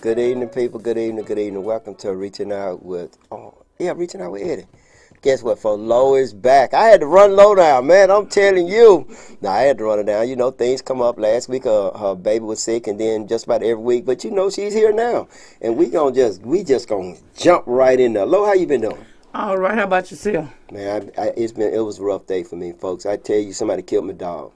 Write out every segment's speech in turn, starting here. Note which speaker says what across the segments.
Speaker 1: Good evening, people. Good evening. Good evening. Welcome to Reaching Out with, Reaching Out with Eddie. Guess what, folks? Low is back. I had to run low down, man. I'm telling you. Now, I had to run it down. You know, things come up. Last week, her baby was sick, and then just about every week. But you know, she's here now, and we just gonna jump right in there. Low, how you been doing?
Speaker 2: All right. How about yourself?
Speaker 1: Man, it was a rough day for me, folks. I tell you, somebody killed my dog.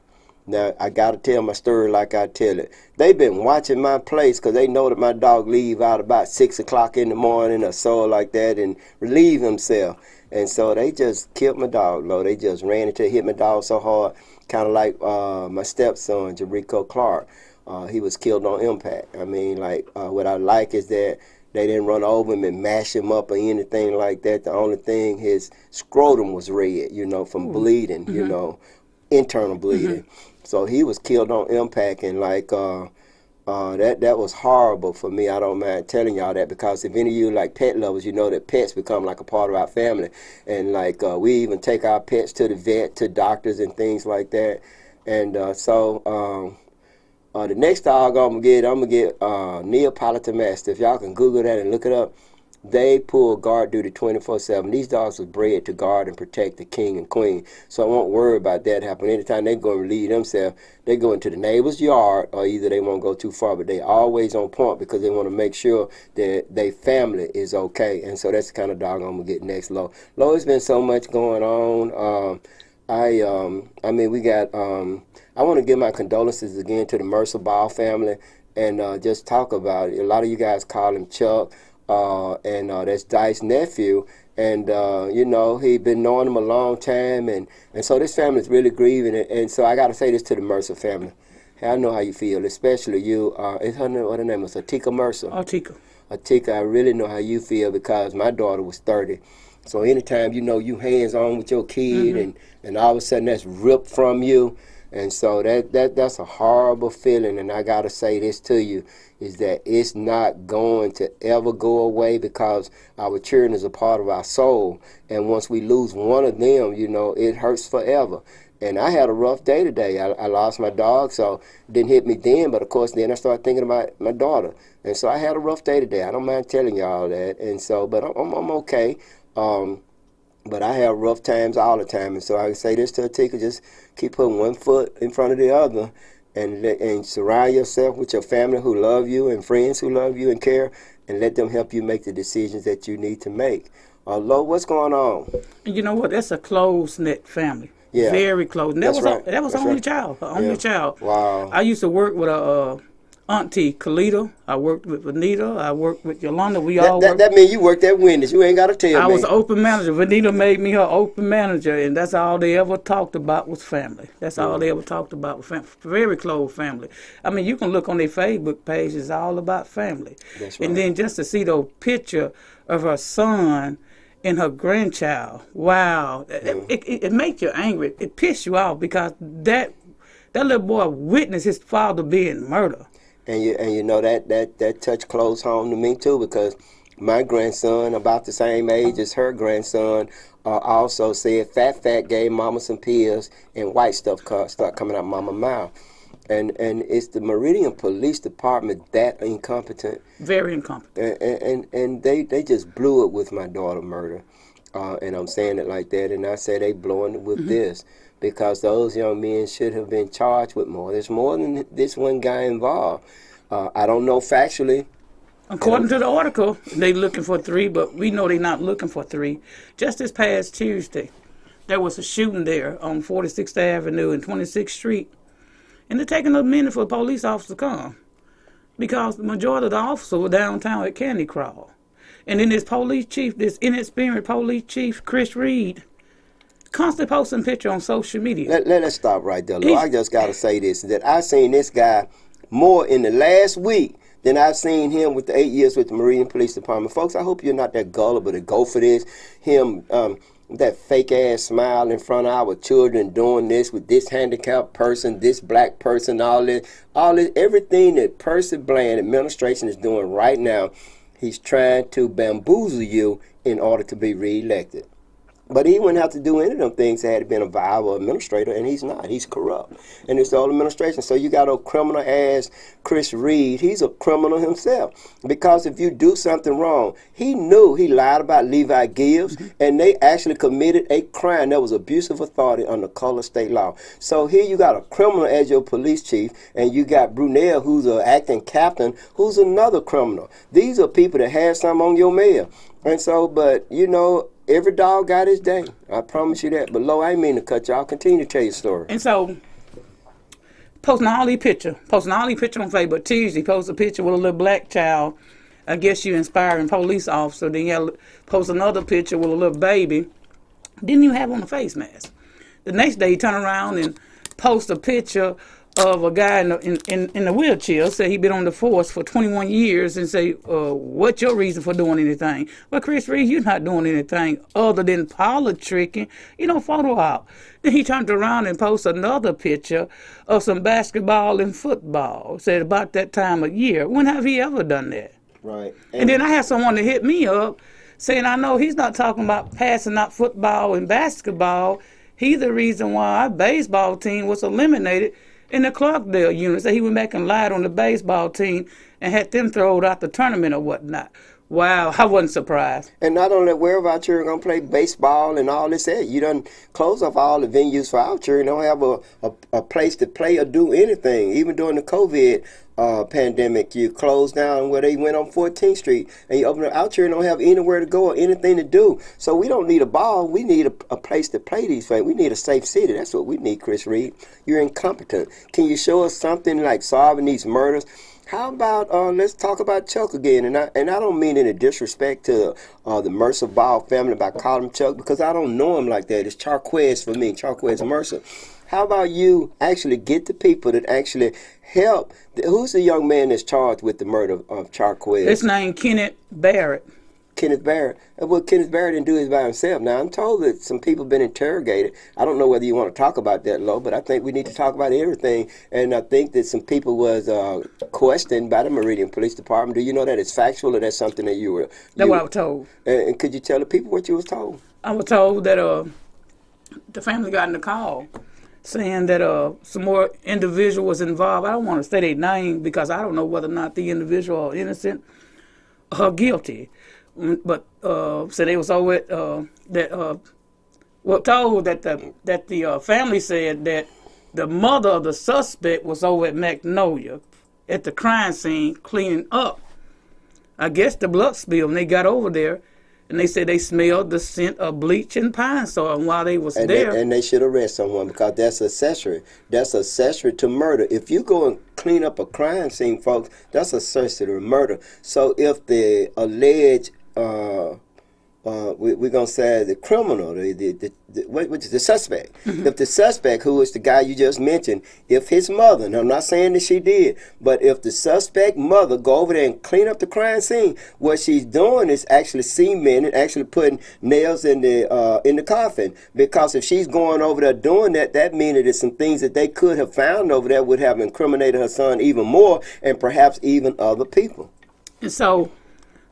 Speaker 1: Now, I got to tell my story like I tell it. They've been watching my place because they know that my dog leave out about 6 o'clock in the morning or so like that and relieve himself. And so they just killed my dog, Lord. They just ran into hit my dog so hard, kind of like my stepson, Jericho Clark. He was killed on impact. I mean, like, what I like is that they didn't run over him and mash him up or anything like that. The only thing, his scrotum was red, you know, from bleeding, you know, internal bleeding. So he was killed on impact, and like that was horrible for me. I don't mind telling y'all that, because if any of you like pet lovers, you know that pets become like a part of our family, and like we even take our pets to the vet, to doctors and things like that. And so the next dog I'm gonna get Neapolitan Mastiff. Y'all can Google that and look it up. They pull guard duty 24/7. These dogs were bred to guard and protect the king and queen, so I won't worry about that happening. Anytime they go and relieve themselves, they go into the neighbor's yard, or either they won't go too far, but they always on point because they want to make sure that their family is okay. And so that's the kind of dog I'm gonna get next. Low, it's been so much going on. I mean, we got. I want to give my condolences again to the Mercer Ball family, and just talk about it. A lot of you guys call him Chuck. And that's Dice's nephew, and you know, he been knowing him a long time, and so this family is really grieving, and so I got to say this to the Mercer family. Hey, I know how you feel, especially you. Is her name, what her name is? Atika Mercer. Atika, I really know how you feel, because my daughter was 30. So anytime, you know, you hands on with your kid, and all of a sudden that's ripped from you. And so that's a horrible feeling, and I got to say this to you, is that it's not going to ever go away, because our children is a part of our soul, and once we lose one of them, you know, it hurts forever. And I had a rough day today. I lost my dog, so it didn't hit me then, but of course then I started thinking about my daughter. And so I had a rough day today. I don't mind telling y'all that. And so, but I'm okay. But I have rough times all the time, and so I can say this to Atika: just keep putting one foot in front of the other, and surround yourself with your family who love you and friends who love you and care, and let them help you make the decisions that you need to make. Lo, what's going on?
Speaker 2: You know what? That's a close-knit family.
Speaker 1: Yeah.
Speaker 2: Very close. And
Speaker 1: That's right.
Speaker 2: That was
Speaker 1: That's
Speaker 2: only
Speaker 1: right.
Speaker 2: child. Her only child.
Speaker 1: Wow.
Speaker 2: I used to work with a auntie Kalita. I worked with Vanita. I worked with Yolanda.
Speaker 1: That means you worked at Wendy's. You ain't got to tell me.
Speaker 2: I was an open manager. Vanita made me her open manager, and that's all they ever talked about was family. That's all they ever talked about was family. Very close family. I mean, you can look on their Facebook page. It's all about family.
Speaker 1: That's right.
Speaker 2: And then just to see the picture of her son and her grandchild, wow, it makes you angry. It pisses you off, because that little boy witnessed his father being murdered.
Speaker 1: And you know that touched close home to me too, because my grandson, about the same age as her grandson, also said Fat gave Mama some pills, and white stuff start coming out Mama's mouth. And it's the Meridian Police Department that incompetent.
Speaker 2: Very incompetent.
Speaker 1: And they just blew it with my daughter murder. And I'm saying it like that, and I say they blowing it with this, because those young men should have been charged with more. There's more than this one guy involved. I don't know factually.
Speaker 2: According to the article, they looking for 3, but we know they're not looking for 3. Just this past Tuesday, there was a shooting there on 46th Avenue and 26th Street. And they're taking a minute for a police officer to come, because the majority of the officers were downtown at Candy Crawl. And then this police chief, this inexperienced police chief, Chris Reed, constantly posting pictures on social media.
Speaker 1: Let us stop right there, Lord. I just got to say this, that I've seen this guy more in the last week than I've seen him with the 8 years with the Meridian Police Department. Folks, I hope you're not that gullible to go for this. Him, that fake-ass smile in front of our children, doing this with this handicapped person, this black person, all this, everything that Percy Bland administration is doing right now, he's trying to bamboozle you in order to be reelected. But he wouldn't have to do any of them things had he been a viable administrator, and he's not. He's corrupt. And it's the old administration. So you got a criminal ass Chris Reed. He's a criminal himself. Because if you do something wrong, he knew he lied about Levi Gibbs, and they actually committed a crime that was abuse of authority under color state law. So here you got a criminal as your police chief, and you got Brunel, who's an acting captain, who's another criminal. These are people that have some on your mail. And so, but, you know, every dog got his day. I promise you that. But, Lo, I ain't mean to cut you. I'll continue to tell your story.
Speaker 2: And so, posting all these pictures on Facebook. Tuesday, post a picture with a little black child. I guess you inspiring police officer. Then you post another picture with a little baby. Didn't even have on a face mask. The next day, he turn around and post a picture of a guy in the wheelchair, say he been on the force for 21 years, and say, what's your reason for doing anything? Well, Chris Reed, you're not doing anything other than politicking, photo op. Then he turned around and posted another picture of some basketball and football, said about that time of year. When have he ever done that?
Speaker 1: Right.
Speaker 2: And then I had someone to hit me up saying, I know he's not talking about passing out football and basketball. He's the reason why our baseball team was eliminated in the Clarkdale unit. So he went back and lied on the baseball team and had them thrown out the tournament or whatnot. Wow, I wasn't surprised.
Speaker 1: And not only wherever our children going to play baseball and all this, you done close off all the venues for our children. Don't have a place to play or do anything. Even during the COVID pandemic, you closed down where they went on 14th Street, and you open it. Our children don't have anywhere to go or anything to do. So we don't need a ball. We need a place to play these things. We need a safe city. That's what we need, Chris Reed. You're incompetent. Can you show us something like solving these murders? How about let's talk about Chuck again, and I don't mean any disrespect to the Mercer Ball family by calling him Chuck, because I don't know him like that. It's Charquez for me, Charquez Mercer. How about you actually get the people that actually help? Who's the young man that's charged with the murder of Charquez?
Speaker 2: His name Kenneth Barrett.
Speaker 1: Kenneth Barrett. Well, Kenneth Barrett didn't do it by himself. Now, I'm told that some people have been interrogated. I don't know whether you want to talk about that, Lo, but I think we need to talk about everything. And I think that some people was questioned by the Meridian Police Department. Do you know that it's factual, or that's something that you were...
Speaker 2: That's what I was told.
Speaker 1: And could you tell the people what you was told?
Speaker 2: I was told that the family got in the call saying that some more individual was involved. I don't want to say their name because I don't know whether or not the individual are innocent or guilty. But so they was over told that the family said that the mother of the suspect was over at Magnolia at the crime scene cleaning up. I guess the blood spill, and they got over there, and they said they smelled the scent of bleach and pine saw, and while they was there...
Speaker 1: And they should arrest someone, because that's accessory. That's accessory to murder. If you go and clean up a crime scene, folks, that's accessory to murder. So if the alleged... we're going to say the criminal, which is the suspect. Mm-hmm. If the suspect, who is the guy you just mentioned, if his mother, and I'm not saying that she did, but if the suspect mother go over there and clean up the crime scene, what she's doing is actually cementing, actually putting nails in the coffin. Because if she's going over there doing that, that means that there's some things that they could have found over there would have incriminated her son even more, and perhaps even other people.
Speaker 2: And so...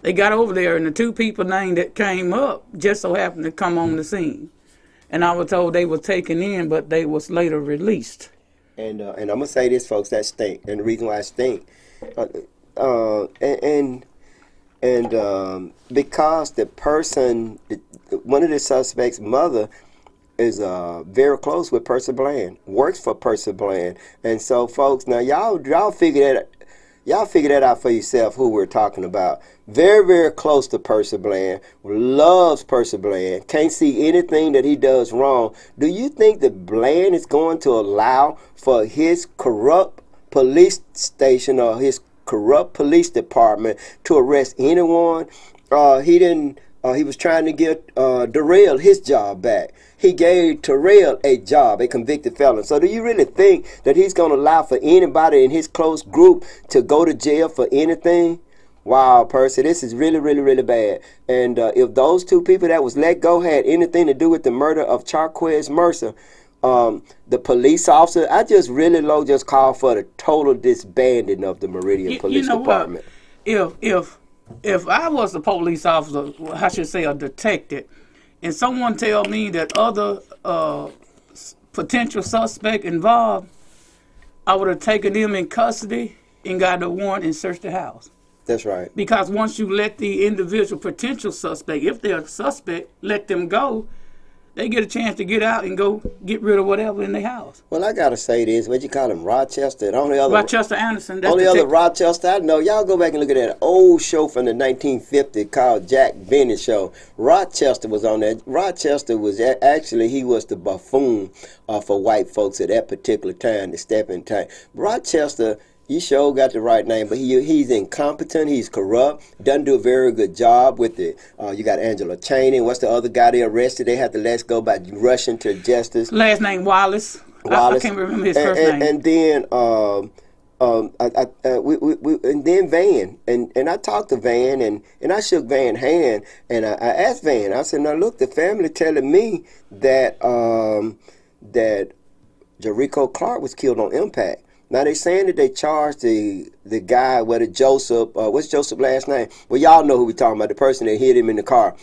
Speaker 2: they got over there, and the two people named that came up just so happened to come on the scene. And I was told they were taken in, but they was later released.
Speaker 1: And I'm going to say this, folks, that stink. And the reason why I stink, because the person, one of the suspects' mother is very close with Percy Bland, works for Percy Bland. And so, folks, now y'all figure that out for yourself who we're talking about. Very, very close to Percy Bland, loves Percy Bland, can't see anything that he does wrong. Do you think that Bland is going to allow for his corrupt police station or his corrupt police department to arrest anyone? He was trying to get Darrell his job back. He gave Terrell a job, a convicted felon. So do you really think that he's going to allow for anybody in his close group to go to jail for anything? Wow, Percy, this is really, really, really bad. And if those two people that was let go had anything to do with the murder of Charquez Mercer, the police officer, I just really just call for the total disbanding of the Meridian Police Department.
Speaker 2: What? If I was a police officer, I should say a detective, and someone tell me that other potential suspect involved, I would have taken them in custody and got a warrant and searched the house.
Speaker 1: That's right.
Speaker 2: Because once you let the individual potential suspect, if they're a suspect, let them go, they get a chance to get out and go get rid of whatever in their house.
Speaker 1: Well, I gotta say this. What you call him, Rochester? The only other
Speaker 2: Rochester Anderson. That's
Speaker 1: only other Rochester I know. Y'all go back and look at that old show from the 1950s called Jack Benny Show. Rochester was on that. Rochester was actually he was the buffoon for white folks at that particular time, the stepping time. Rochester. You sure got the right name, but he's incompetent, he's corrupt, doesn't do a very good job with it. You got Angela Cheney, what's the other guy they arrested? They had to let go by rushing to justice.
Speaker 2: Last name Wallace. I can't remember his first name.
Speaker 1: And then and then Van, and I talked to Van, and I shook Van's hand, and I asked Van, I said, now look, the family telling me that that Jericho Clark was killed on impact. Now they saying that they charged the guy, whether Joseph, what's Joseph's last name? Well, y'all know who we talking about, the person that hit him in the car.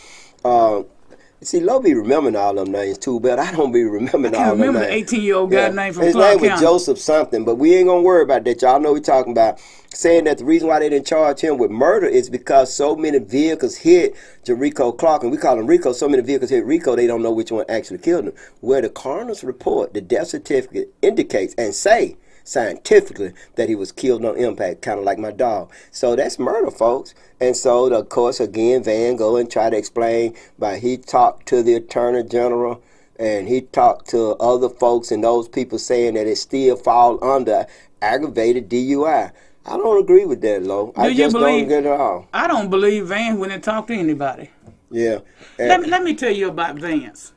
Speaker 1: See, Lo be remembering all them names too, but I don't be remembering all them names.
Speaker 2: I can't remember the 18-year-old guy's name from
Speaker 1: His
Speaker 2: Clark
Speaker 1: name was
Speaker 2: County.
Speaker 1: Joseph something, but we ain't gonna worry about that. Y'all know what we talking about. Saying that the reason why they didn't charge him with murder is because so many vehicles hit Jericho Clark, and we call him Rico. So many vehicles hit Rico, they don't know which one actually killed him. Where the coroner's report, the death certificate indicates and say scientifically that he was killed on impact, kind of like my dog. So that's murder, folks. And so, of course, again, Van go and try to explain by he talked to the Attorney General and he talked to other folks and those people saying that it still fall under aggravated DUI. I don't agree with that, Lo. I just don't get it all.
Speaker 2: I don't believe Van went and talked to anybody.
Speaker 1: Yeah.
Speaker 2: Let me tell you about Vance.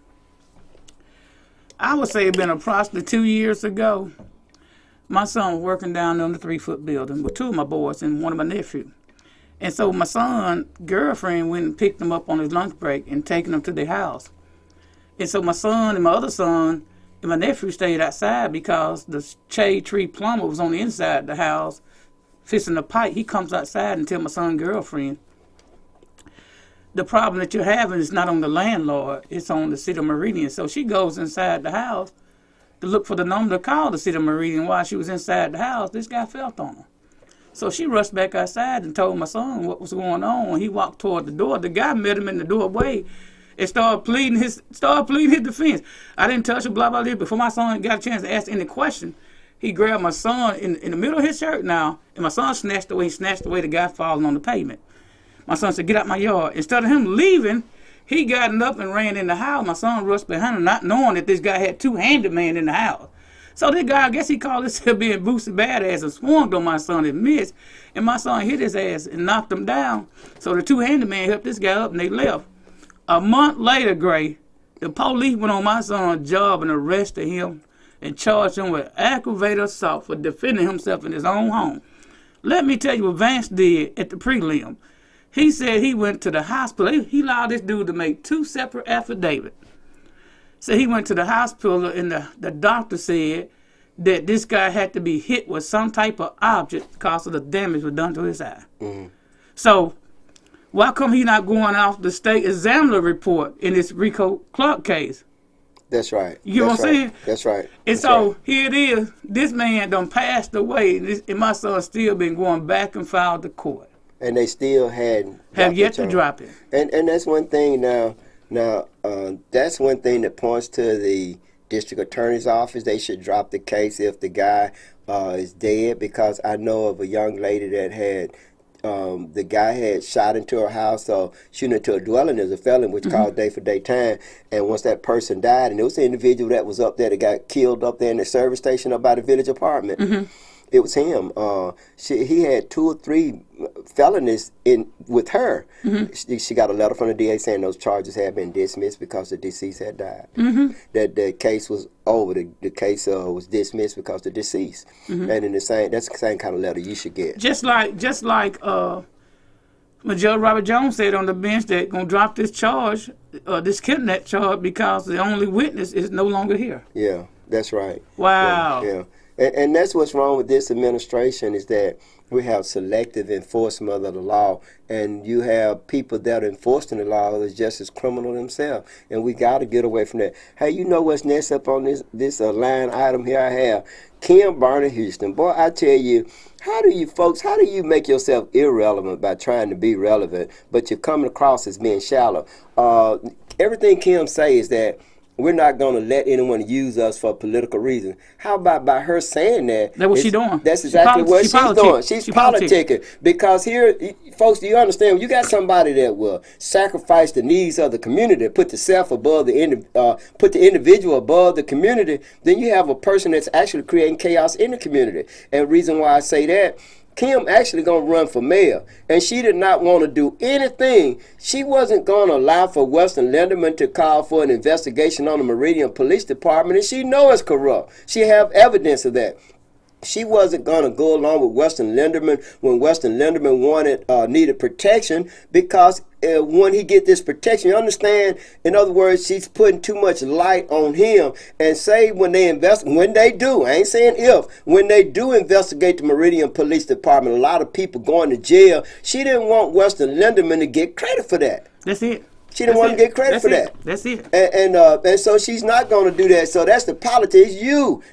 Speaker 2: I would say it been approximately 2 years ago. My son was working down on the 3-foot building with two of my boys and one of my nephews. And so my son's girlfriend went and picked him up on his lunch break and taken him to their house. And so my son and my other son and my nephew stayed outside because the shade tree plumber was on the inside of the house fixing the pipe. He comes outside and tells my son's girlfriend, the problem that you're having is not on the landlord, it's on the city of Meridian. So she goes inside the house to look for the number to call the city of Meridian. While she was inside the house, this guy felt on her. So she rushed back outside and told my son what was going on. When he walked toward the door, the guy met him in the doorway and started pleading his defense. I didn't touch her, blah, blah, blah. Before my son got a chance to ask any question, he grabbed my son in the middle of his shirt now, and my son snatched away the guy falling on the pavement. My son said, get out my yard. Instead of him leaving, he got up and ran in the house. My son rushed behind him, not knowing that this guy had two handymen in the house. So this guy, I guess he called himself being boosted badass and swung on my son and missed. And my son hit his ass and knocked him down. So the two handymen helped this guy up and they left. A month later, Gray, the police went on my son's job and arrested him and charged him with aggravated assault for defending himself in his own home. Let me tell you what Vance did at the prelim. He said he went to the hospital. He allowed this dude to make two separate affidavits. So he went to the hospital and the doctor said that this guy had to be hit with some type of object because of the damage was done to his eye. Mm-hmm. So why come he not going off the state examiner report in this Rico Clark case?
Speaker 1: That's right.
Speaker 2: You know what I'm saying?
Speaker 1: That's right.
Speaker 2: And so here it is. This man done passed away, and my son still been going back and filed to court.
Speaker 1: And they still have
Speaker 2: yet to drop it.
Speaker 1: And that's one thing now. That's one thing that points to the district attorney's office. They should drop the case if the guy is dead, because I know of a young lady that had the guy had shot into her house, so shooting into a dwelling is a felony, which called day for day time. And once that person died, and it was the individual that was up there that got killed up there in the service station up by the village apartment. Mm-hmm. It was him. He had 2 or 3 felonies with her. Mm-hmm. She got a letter from the DA saying those charges had been dismissed because the deceased had died. Mm-hmm. That the case was over. The case was dismissed because the deceased. Mm-hmm. And that's the same kind of letter you should get. Just like
Speaker 2: when Judge Robert Jones said on the bench that gonna drop this charge, this kidnap charge, because the only witness is no longer here.
Speaker 1: Yeah, that's right.
Speaker 2: Wow.
Speaker 1: Yeah. And that's what's wrong with this administration is that we have selective enforcement of the law, and you have people that are enforcing the law that's just as criminal themselves. And we got to get away from that. Hey, you know what's next up on this line item here I have? Kim Barney Houston. Boy, I tell you, how do you make yourself irrelevant by trying to be relevant, but you're coming across as being shallow? Everything Kim says is that we're not going to let anyone use us for political reasons. How about by her saying that?
Speaker 2: That's what she's doing.
Speaker 1: That's exactly what she's doing. She's politicking. Because here, folks, do you understand? When you got somebody that will sacrifice the needs of the community, put the self above put the individual above the community, then you have a person that's actually creating chaos in the community. And the reason why I say that, Kim actually going to run for mayor, and she did not want to do anything. She wasn't going to allow for Western Linderman to call for an investigation on the Meridian Police Department, and she knows it's corrupt. She have evidence of that. She wasn't going to go along with Western Linderman when Western Linderman needed protection, because when he get this protection, you understand, in other words, she's putting too much light on him. And say when they do, I ain't saying if, when they do investigate the Meridian Police Department, a lot of people going to jail, she didn't want Western Linderman to get credit for that.
Speaker 2: That's it.
Speaker 1: She didn't want to get credit for that.
Speaker 2: That's it.
Speaker 1: And so she's not going to do that. So that's the politics.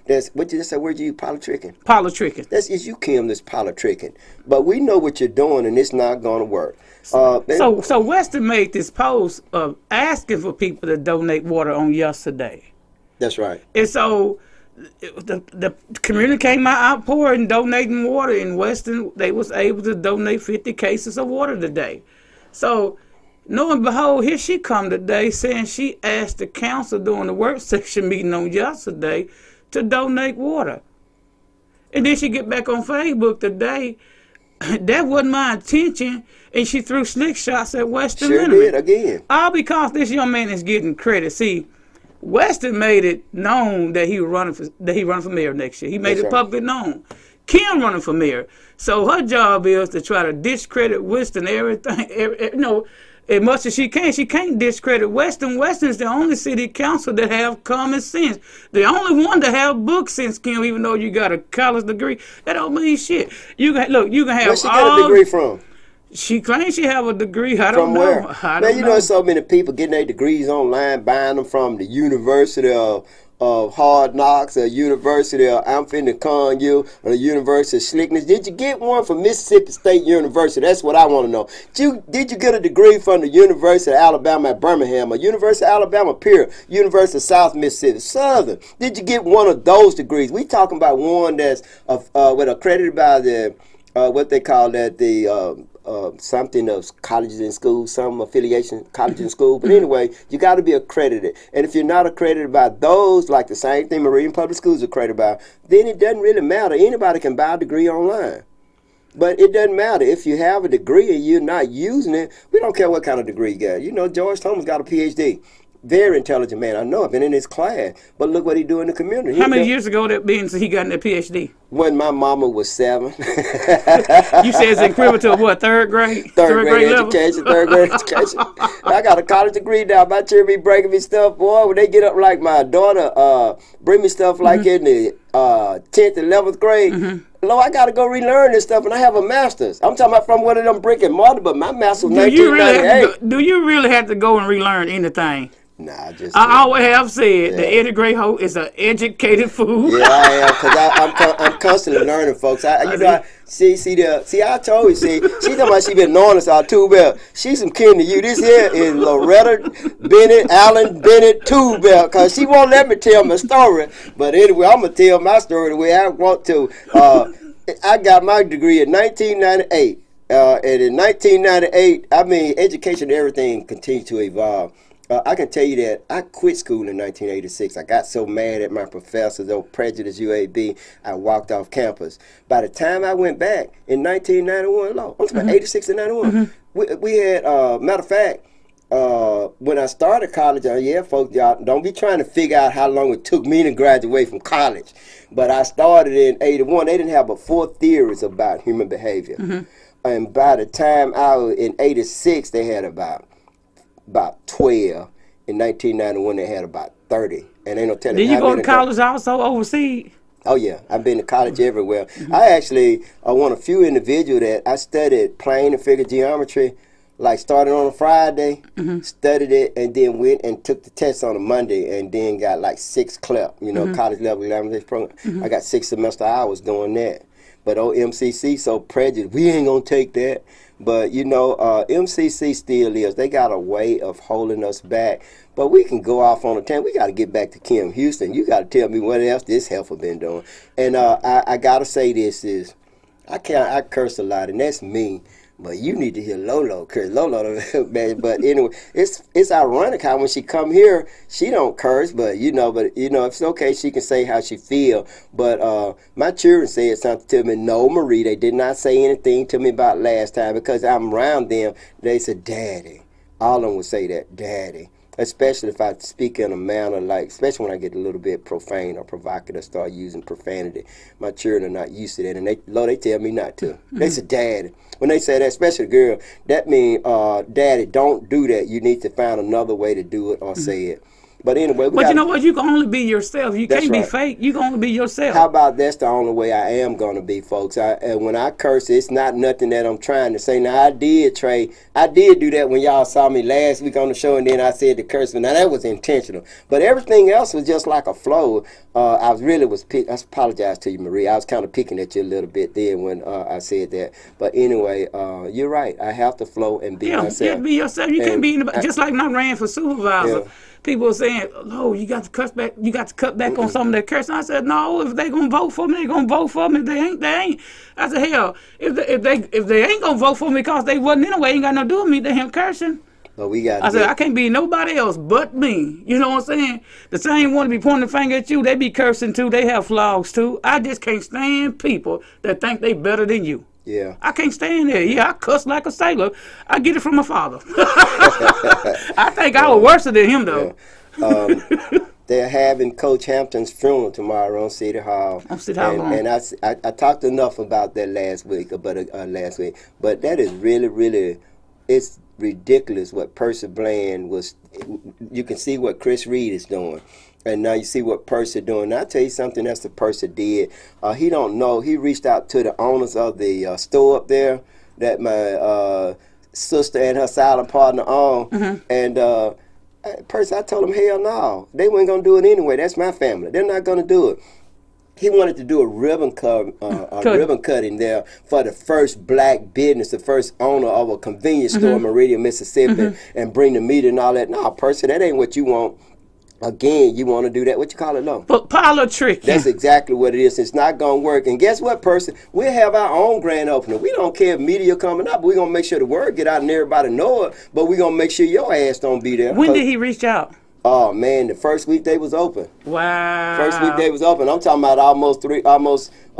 Speaker 1: That's what you just said. Where'd you politicking?
Speaker 2: Politicking.
Speaker 1: It's you, Kim, that's politicking. But we know what you're doing, and it's not going to work.
Speaker 2: So Western made this post of asking for people to donate water on yesterday.
Speaker 1: That's right.
Speaker 2: And so the community came out outpouring, donating water. In Western, they was able to donate 50 cases of water today. So, lo and behold, here she come today saying she asked the council during the work session meeting on yesterday to donate water. And then she get back on Facebook today. That wasn't my intention. And she threw slick shots at Western
Speaker 1: Sure
Speaker 2: Linderman.
Speaker 1: did, again.
Speaker 2: All because this young man is getting credit. See, Western made it known that he was running for mayor next year. He made it publicly known. Kim running for mayor. So her job is to try to discredit Western everything. As much as she can't discredit Western. Western's the only city council that have common sense. The only one to have book sense, Kim, even though you got a college degree. That don't mean shit. You can have
Speaker 1: Where she get a degree from?
Speaker 2: She claims she have a degree. I don't know.
Speaker 1: From where? Man, you know so many people getting their degrees online, buying them from the University of Hard Knocks, or University of I'm finna con you, or the University of Slickness. Did you get one from Mississippi State University? That's what I want to know. Did you get a degree from the University of Alabama at Birmingham, or University of Alabama Pier, University of South Mississippi Southern? Did you get one of those degrees? We talking about one that's accredited by the what they call that, the something of colleges and schools, some affiliation, college and school. But anyway, you got to be accredited. And if you're not accredited by those, like the same thing Meridian Public Schools is accredited by, then it doesn't really matter. Anybody can buy a degree online. But it doesn't matter. If you have a degree and you're not using it, we don't care what kind of degree you got. You know, George Thomas got a PhD. Very intelligent man. I know. I've been in his class. But look what he do in the community.
Speaker 2: How many years ago that means he got in the PhD?
Speaker 1: When my mama was 7.
Speaker 2: You said it's equivalent to what, third grade?
Speaker 1: Third grade education, third grade education. I got a college degree now. My children be breaking me stuff, boy. When they get up, like my daughter, bring me stuff like in the 10th, 11th grade. Lord, I got to go relearn this stuff, and I have a master's. I'm talking about from one of them brick and mortar, but my master's was 1998.
Speaker 2: Do you really have to go and relearn anything?
Speaker 1: Nah,
Speaker 2: I always have said the Eddie Gray Hope is an educated fool.
Speaker 1: Yeah, I am, because I'm constantly learning, folks. I told you, she talking about she been knowing us all too well. She's some kin to you. This here is Loretta Allen Bennett too well, because she won't let me tell my story. But anyway, I'm going to tell my story the way I want to. I got my degree in 1998. And in 1998, I mean, education and everything continued to evolve. I can tell you that I quit school in 1986. I got so mad at my professors, those prejudice UAB, I walked off campus. By the time I went back in 1991, I'm talking about 86 and 91, we had, matter of fact, when I started college, folks, y'all don't be trying to figure out how long it took me to graduate from college. But I started in 81. They didn't have but 4 theories about human behavior. And by the time I was in 86, they had about 12. In 1991, they had about 30. And ain't no telling.
Speaker 2: Did you go to college also overseas?
Speaker 1: Oh yeah, I've been to college everywhere. I actually one of a few individuals that I studied plane and figure geometry, like started on a Friday, studied it, and then went and took the test on a Monday, and then got like 6 CLEP, college level examination program. I got 6 semester hours doing that. But MCC so prejudiced, we ain't gonna take that. But MCC still is. They got a way of holding us back. But we can go off on a tangent. We got to get back to Kim Houston. You got to tell me what else this heifer been doing. And I got to say this is, I curse a lot, and that's me. But you need to hear Lolo curse. Lolo, man. But anyway, it's ironic how when she come here, she don't curse. But it's okay. She can say how she feel. But my children said something to me. No, Marie, they did not say anything to me about last time because I'm around them. They said, Daddy. All of them would say that, Daddy. Especially if I speak in a manner like, especially when I get a little bit profane or provocative, start using profanity. My children are not used to that, and they tell me not to. They say, Daddy. When they say that, especially a girl, that means, Daddy, don't do that. You need to find another way to do it or say it. But anyway,
Speaker 2: but you know what? You can only be yourself. You can't be fake. You can only be yourself.
Speaker 1: How about that's the only way I am going to be, folks? And when I curse, it's not nothing that I'm trying to say. Now, I did do that when y'all saw me last week on the show, and then I said the curse. Now, that was intentional. But everything else was just like a flow. I apologize to you, Marie. I was kind of picking at you a little bit then when I said that. But anyway, you're right. I have to flow and be myself.
Speaker 2: Yeah, be yourself. You can't be anybody. Just like when I ran for supervisor. Yeah. People were saying, "Oh, you got to cut back. You got to cut back on some of that cursing." I said, "No, if they gonna vote for me, they gonna vote for me. If they ain't, they ain't." I said, "Hell, if they ain't gonna vote for me because they wasn't anyway, ain't got nothing to do with me. They him cursing."
Speaker 1: But we got.
Speaker 2: I said, "I can't be nobody else but me." You know what I'm saying? The same one to be pointing the finger at you. They be cursing too. They have flaws too. I just can't stand people that think they better than you.
Speaker 1: Yeah.
Speaker 2: I can't stand there. Yeah, I cuss like a sailor. I get it from my father. I think I was worse than him though.
Speaker 1: Yeah. They're having Coach Hampton's funeral tomorrow on City Hall.
Speaker 2: On City Hall.
Speaker 1: And I talked enough about that last week. But that is really, really, it's ridiculous what Percy Bland was. You can see what Chris Reed is doing. And now you see what Percy doing. Now, I'll tell you something else that Percy did. He don't know. He reached out to the owners of the store up there that my sister and her silent partner own. And Percy, I told him, hell no. They weren't going to do it anyway. That's my family. They're not going to do it. He wanted to do a ribbon cutting there for the first black business, the first owner of a convenience store in Meridian, Mississippi, and bring the meat and all that. No, Percy, that ain't what you want. Again, you want to do that. What you call it, though?
Speaker 2: But parlor trick.
Speaker 1: That's exactly what it is. It's not going to work. And guess what, Percy? We'll have our own grand opening. We don't care if media coming up. We're going to make sure the word get out and everybody know it. But we're going to make sure your ass don't be there.
Speaker 2: When did he reach out?
Speaker 1: Oh, man, the first week they was open.
Speaker 2: Wow.
Speaker 1: First week they was open. I'm talking about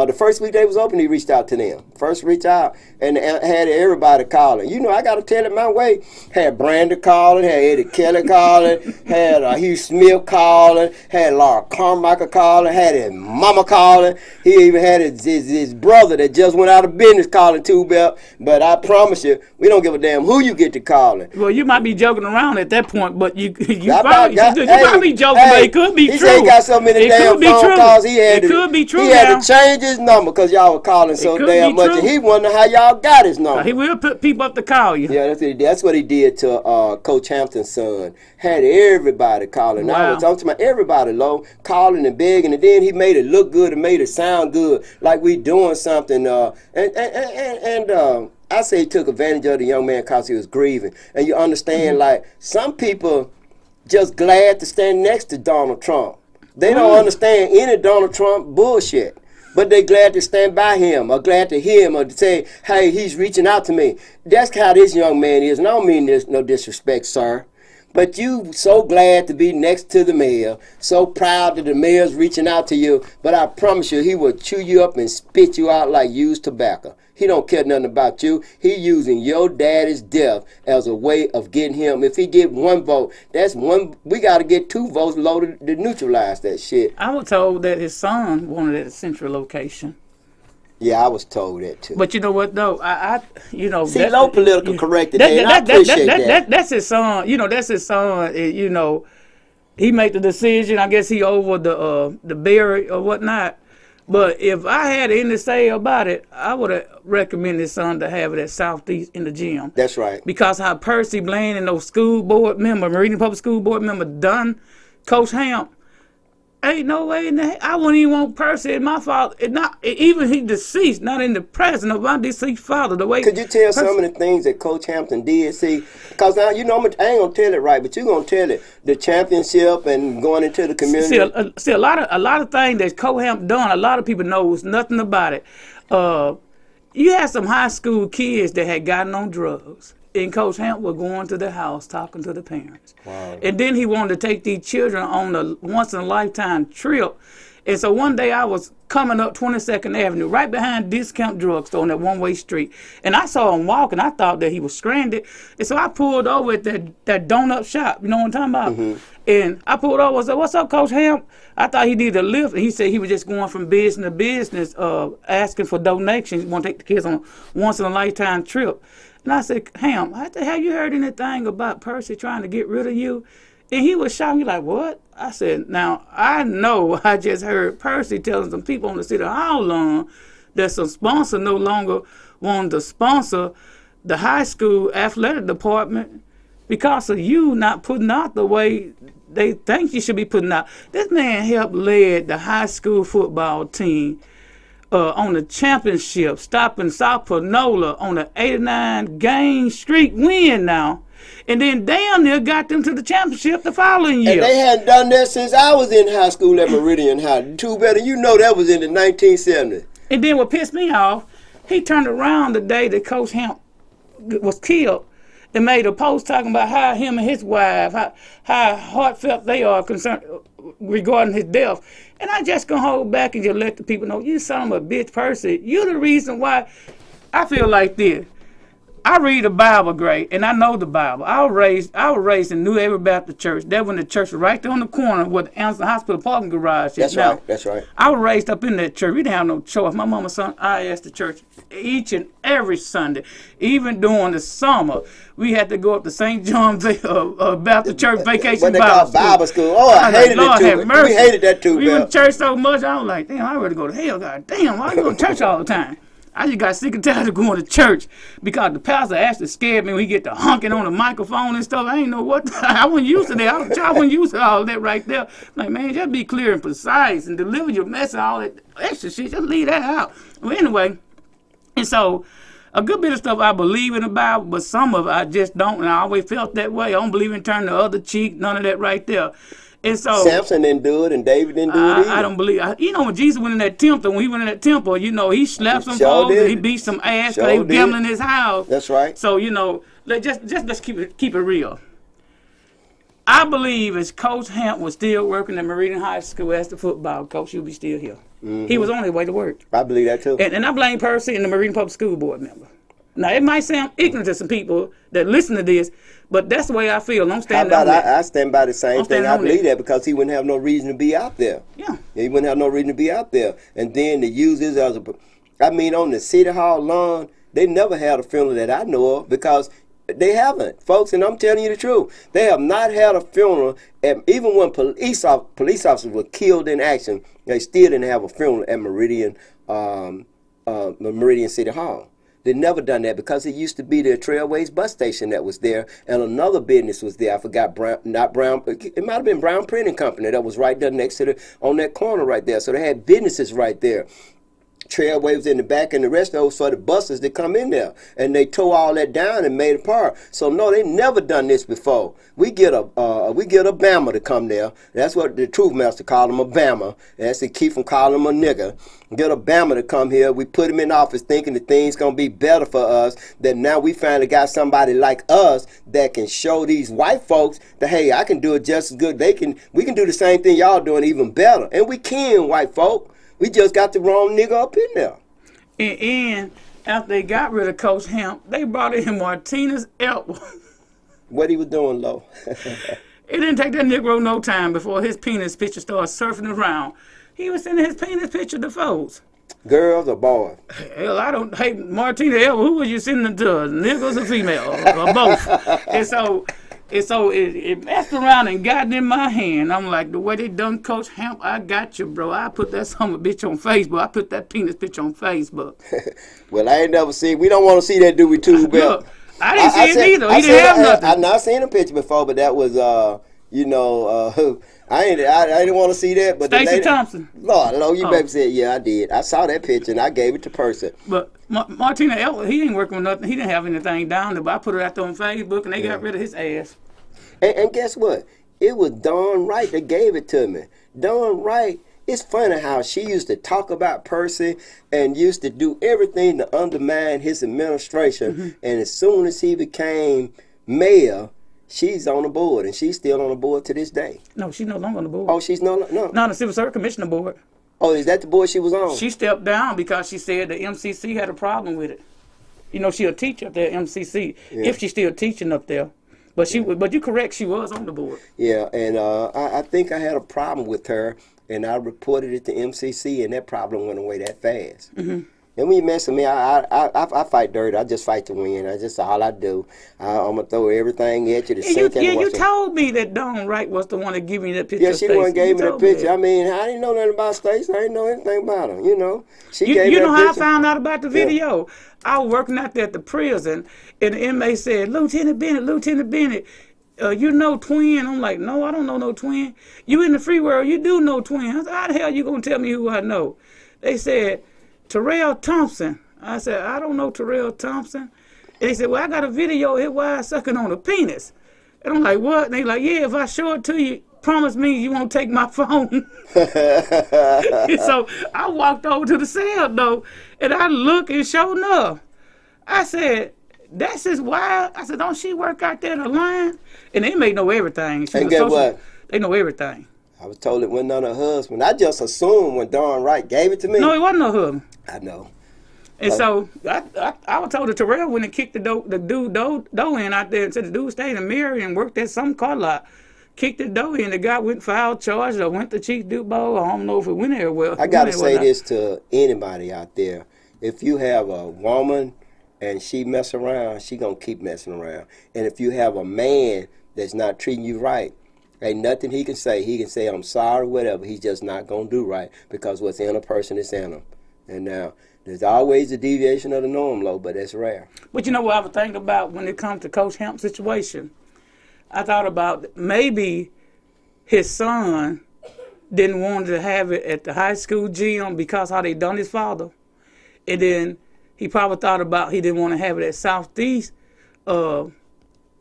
Speaker 1: the first week they was open, he reached out to them. First reach out and had everybody calling. You know, I got to tell it my way. Had Brandon calling, had Eddie Kelly calling, had Hugh Smith calling, had Laura Carmichael calling, had his mama calling. He even had his brother that just went out of business calling too, but I promise you, we don't give a damn who you get to calling.
Speaker 2: Well, you might be joking around at that point, but you probably joking, but it could be true.
Speaker 1: He said he got so many damn phone calls. He had to change his number because y'all were calling so damn much. And he wondered how y'all got his number.
Speaker 2: He will put people up to call you.
Speaker 1: Yeah, that's what he did to Coach Hampton's son. Had everybody calling. Wow. I was talking about everybody low, calling and begging, and then he made it look good and made it sound good, like we doing something. I say he took advantage of the young man because he was grieving. And you understand, like, some people just glad to stand next to Donald Trump. They don't understand any Donald Trump bullshit. But they glad to stand by him or glad to hear him or to say, hey, he's reaching out to me. That's how this young man is. And I don't mean this no disrespect, sir. But you so glad to be next to the mayor, so proud that the mayor's reaching out to you. But I promise you, he will chew you up and spit you out like used tobacco. He don't care nothing about you. He using your daddy's death as a way of getting him. If he get one vote, that's one. We got to get 2 votes loaded to neutralize that shit.
Speaker 2: I was told that his son wanted at a central location.
Speaker 1: Yeah, I was told that too.
Speaker 2: But you know what though?
Speaker 1: See, low political corrected. I appreciate that.
Speaker 2: That's his son. That's his son. He made the decision. I guess he over the berry or whatnot. But if I had anything to say about it, I would have recommended his son to have it at Southeast in the gym.
Speaker 1: That's right.
Speaker 2: Because how Percy Blaine and those school board member, Meridian Public School Board member, done Coach Hamp. Ain't no way in the heck. I wouldn't even want Percy in my father. Even he deceased, not in the presence of my deceased father. The way
Speaker 1: could you tell some of the things that Coach Hampton did? See, because now you know I ain't gonna tell it right, but you gonna tell it the championship and going into the community.
Speaker 2: See, a lot of things that Coach Hampton done. A lot of people knows nothing about it. You had some high school kids that had gotten on drugs. And Coach Hamp was going to the house talking to the parents.
Speaker 1: Wow.
Speaker 2: And then he wanted to take these children on a once-in-a-lifetime trip. And so one day I was coming up 22nd Avenue, right behind Discount Drugstore on that one-way street. And I saw him walking. I thought that he was stranded. And so I pulled over at that donut shop. You know what I'm talking about?
Speaker 1: Mm-hmm.
Speaker 2: And I pulled over and said, "What's up, Coach Hamp?" I thought he needed a lift. And he said he was just going from business to business, asking for donations. He want to take the kids on a once-in-a-lifetime trip. And I said, "Ham, have you heard anything about Percy trying to get rid of you?" And he was shocked. He like, "What?" I said, "Now, I know I just heard Percy telling some people on the city how long that some sponsor no longer wanted to sponsor the high school athletic department because of you not putting out the way they think you should be putting out." This man helped lead the high school football team on the championship, stopping South Panola on the 89 game streak win now. And then damn near got them to the championship the following year.
Speaker 1: And they hadn't done that since I was in high school at Meridian High. Too better, you know that was in the 1970s.
Speaker 2: And then what pissed me off, he turned around the day that Coach Hamp was killed and made a post talking about how him and his wife, how heartfelt they are concerned regarding his death. And I just gonna hold back and just let the people know, you son of a bitch, Percy. You're the reason why I feel like this. I read the Bible great, and I know the Bible. I was raised in New Every Baptist Church. That when the church was right there on the corner where the Anderson Hospital parking garage is.
Speaker 1: That's right.
Speaker 2: I was raised up in that church. We didn't have no choice. My mama's son, I asked the church each and every Sunday, even during the summer. We had to go up to St. John's Baptist Church Vacation
Speaker 1: Bible School. Oh, I hated it too. We hated that too.
Speaker 2: We went to church so much, I was like, damn, I'd rather go to hell. God damn, why you go to church all the time? I just got sick and tired of going to church because the pastor actually scared me when he get to honking on the microphone and stuff. I ain't know what. I wasn't used to that. I wasn't used to all that right there. Like, man, just be clear and precise and deliver your message, all that extra shit. Just leave that out. Well, anyway, and so a good bit of stuff I believe in the Bible, but some of it I just don't. And I always felt that way. I don't believe in turning the other cheek, none of that right there. And so
Speaker 1: Samson didn't do it, and David didn't do it either.
Speaker 2: I don't believe. You know, when Jesus went in that temple, when he went in that temple, you know, he slapped some folks, and he beat some ass because they were gambling in his house.
Speaker 1: That's right.
Speaker 2: So you know, let's keep it real. I believe as Coach Hamp was still working at Meridian High School as the football coach, he'll be still here. Mm-hmm. He was on his way to work.
Speaker 1: I believe that too.
Speaker 2: And I blame Percy and the Meridian Public School Board member. Now, it might sound ignorant to some people that listen to this, but that's the way I feel. I'm standing on that.
Speaker 1: I stand by the same thing. I believe that because he wouldn't have no reason to be out there.
Speaker 2: Yeah.
Speaker 1: He wouldn't have no reason to be out there. And then to use this as on the City Hall lawn, they never had a funeral that I know of because they haven't, folks, and I'm telling you the truth. They have not had a funeral, and even when police officers were killed in action, they still didn't have a funeral at Meridian City Hall. They never done that because it used to be the Trailways bus station that was there, and another business was there. I forgot Brown. It might have been Brown Printing Company that was right there next to on that corner right there. So they had businesses right there. Trailways in the back, and the rest of those for the buses that come in there, and they tore all that down and made it part. So no, they never done this before. We get a Bama to come there. That's what the Truth Master called him, a Bama. That's to keep from calling him a nigga. Get a Bama to come here. We put him in office thinking that things gonna be better for us. That now we finally got somebody like us that can show these white folks that hey, I can do it just as good. We can do the same thing y'all doing even better, and we can, white folk. We just got the wrong nigga up in there.
Speaker 2: And after they got rid of Coach Hamp, they brought in Martinez Elwood.
Speaker 1: What he was doing, Lo?
Speaker 2: It didn't take that Negro no time before his penis picture started surfing around. He was sending his penis picture to folks.
Speaker 1: Girls or boys?
Speaker 2: Hell, I don't. Hey, Martinez Elwood, who was you sending it to? Niggas or female? Or both? And so And so it messed around and got in my hand. I'm like, the way they done Coach Hamp, I got you, bro. I put that son of a bitch on Facebook. I put that penis bitch on Facebook.
Speaker 1: Well, I ain't never seen. We don't want to see that, do we, too, Bill?
Speaker 2: Look, I didn't see it either. He didn't have nothing.
Speaker 1: I've not seen a picture before, but that was, I didn't want to see that. But
Speaker 2: Stacey Thompson.
Speaker 1: Lord, you baby said, yeah, I did. I saw that picture and I gave it to person.
Speaker 2: But Martina Ellis, he ain't working with nothing. He didn't have anything down there. But I put it out there on Facebook and they got rid of his ass.
Speaker 1: And guess what? It was Dawn Wright that gave it to me. Dawn Wright. It's funny how she used to talk about Percy and used to do everything to undermine his administration. Mm-hmm. And as soon as he became mayor, she's on the board, and she's still on the board to this day.
Speaker 2: No, she's no longer on the board.
Speaker 1: Oh, she's no.
Speaker 2: Not on the Civil Service Commissioner board.
Speaker 1: Oh, is that the board she was on?
Speaker 2: She stepped down because she said the MCC had a problem with it. You know, she's a teacher up there at MCC, if she's still teaching up there. But but you're correct, she was on the board.
Speaker 1: Yeah, and I think I had a problem with her. And I reported it to MCC, and that problem went away that fast. Mm-hmm. And when you mess with me, I fight dirty. I just fight to win. That's just all I do. I'm going to throw everything at you.
Speaker 2: You told me that Dawn Wright was the one that gave me that picture.
Speaker 1: Yeah, she the one gave me that picture. I mean, I didn't know nothing about Stacey. I didn't know anything about her, you know. She gave me that picture. You know how I found out about the video? Yeah. I was working out there at the prison, and the inmate said, Lieutenant Bennett, you know Twin? I'm like, no, I don't know no Twin. You in the free world, you do know Twin. I said, how the hell you going to tell me who I know? They said, Terrell Thompson. I said, I don't know Terrell Thompson. And they said, well, I got a video here where I sucking on a penis. And I'm like, what? And they like, yeah, if I show it to you, promise me you won't take my phone. So I walked over to the cell, though, and I looked, and sure enough, I said, that's just wild. I said, don't she work out there in the line? And they may know everything. And guess what?
Speaker 2: They know everything.
Speaker 1: I was told it wasn't on her husband. I just assumed when Dawn Wright gave it to me.
Speaker 2: No, it wasn't her husband.
Speaker 1: I know.
Speaker 2: And so I was told that Terrell went and kicked the dude door in out there and said the dude stayed in Mary and worked at some car lot. Kicked the door in. The guy went and filed charges or went to Chief Dubois. I don't know if it went there well.
Speaker 1: I got to say this to anybody out there. If you have a woman and she mess around, she gonna keep messing around. And if you have a man that's not treating you right, ain't nothing he can say. He can say, I'm sorry, whatever. He's just not gonna do right because what's in a person is in him. And now, there's always a deviation of the norm, Lo, but that's rare.
Speaker 2: But you know what I was thinking about when it comes to Coach Hamp's situation? I thought about maybe his son didn't want to have it at the high school gym because how they done his father. And then he probably thought about he didn't want to have it at Southeast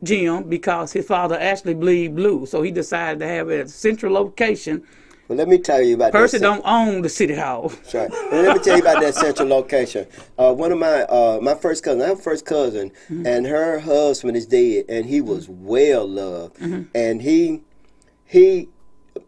Speaker 2: gym because his father actually bleed blue. So he decided to have it at a central location.
Speaker 1: Well, let me tell you about
Speaker 2: Percy don't own the city hall.
Speaker 1: That's right. Well, let me tell you about that central location. One of my first cousins, I have a first cousin, mm-hmm. and her husband is dead, and he was well loved. Mm-hmm. And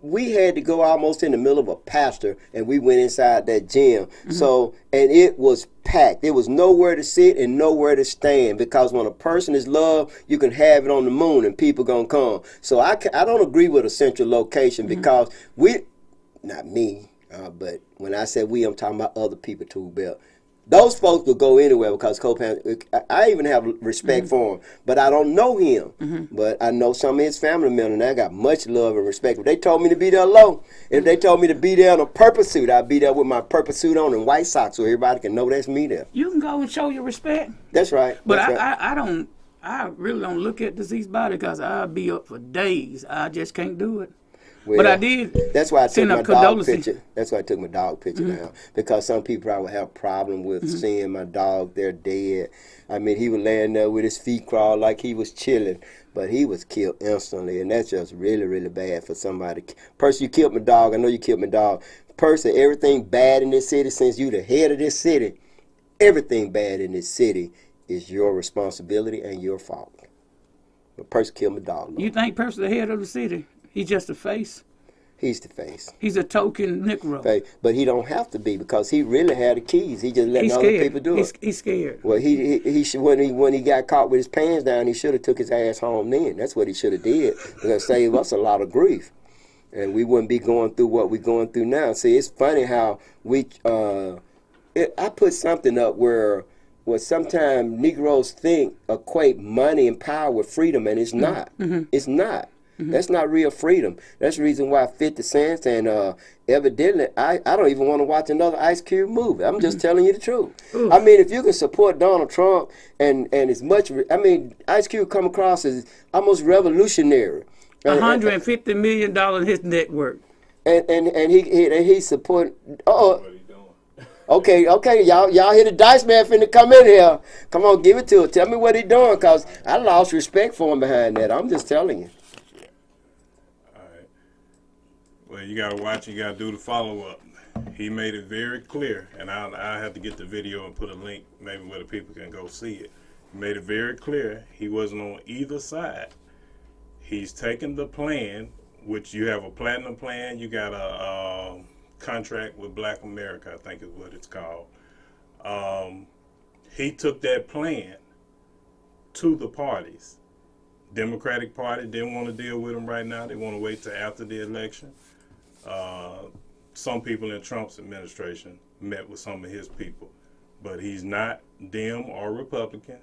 Speaker 1: we had to go almost in the middle of a pasture, and we went inside that gym. Mm-hmm. So, and it was packed. There was nowhere to sit and nowhere to stand because when a person is loved, you can have it on the moon and people gonna come. So I don't agree with a central location mm-hmm. because not me, but when I said we, I'm talking about other people too, Bill. Those folks will go anywhere because I even have respect mm-hmm. for him, but I don't know him. Mm-hmm. But I know some of his family members, and I got much love and respect. If they told me to be there low, if they told me to be there in a purple suit, I'd be there with my purple suit on and white socks so everybody can know that's me there.
Speaker 2: You can go and show your respect.
Speaker 1: That's right.
Speaker 2: But
Speaker 1: right.
Speaker 2: I really don't look at deceased body because I'll be up for days. I just can't do it.
Speaker 1: Well,
Speaker 2: but I did.
Speaker 1: That's why I took my dog picture. That's why I took my dog picture
Speaker 2: mm-hmm.
Speaker 1: down because some people probably have a problem with mm-hmm. seeing my dog. They're dead. I mean, he was laying there with his feet crawled like he was chilling, but he was killed instantly, and that's just really, really bad for somebody. Percy, you killed my dog. I know you killed my dog. Percy, everything bad in this city, since you the head of this city, everything bad in this city is your responsibility and your fault. But Percy killed my dog.
Speaker 2: You think Percy the head of the city? He's just a face.
Speaker 1: He's the face.
Speaker 2: He's a token Negro.
Speaker 1: But he don't have to be because he really had the keys. He just letting other people do it.
Speaker 2: He's scared.
Speaker 1: Well, he should, when he got caught with his pants down, he should have took his ass home then. That's what he should have did. Because save us a lot of grief, and we wouldn't be going through what we're going through now. See, it's funny how I put something up where what sometimes Negroes think equate money and power with freedom, and it's not. It's not. That's not real freedom. That's the reason why 50 Cent and evidently, I don't even want to watch another Ice Cube movie. I'm just telling you the truth. I mean, if you can support Donald Trump and as much, I mean, Ice Cube come across as almost revolutionary.
Speaker 2: $150 million in his network.
Speaker 1: And he support. Okay, y'all hear the Dice Man finna come in here. Come on, give it to her. Tell me what he doing, cause I lost respect for him behind that. I'm just telling you.
Speaker 3: All right. Well, you gotta watch. You gotta do the follow up. He made it very clear, and I have to get the video and put a link maybe where the people can go see it. He made it very clear he wasn't on either side. He's taken the plan, which you have a platinum plan. You got a contract with Black America, I think is what it's called. He took that plan to the parties. Democratic Party didn't want to deal with him right now. They want to wait till after the election. Some people in Trump's administration met with some of his people, but he's not Dem or Republican.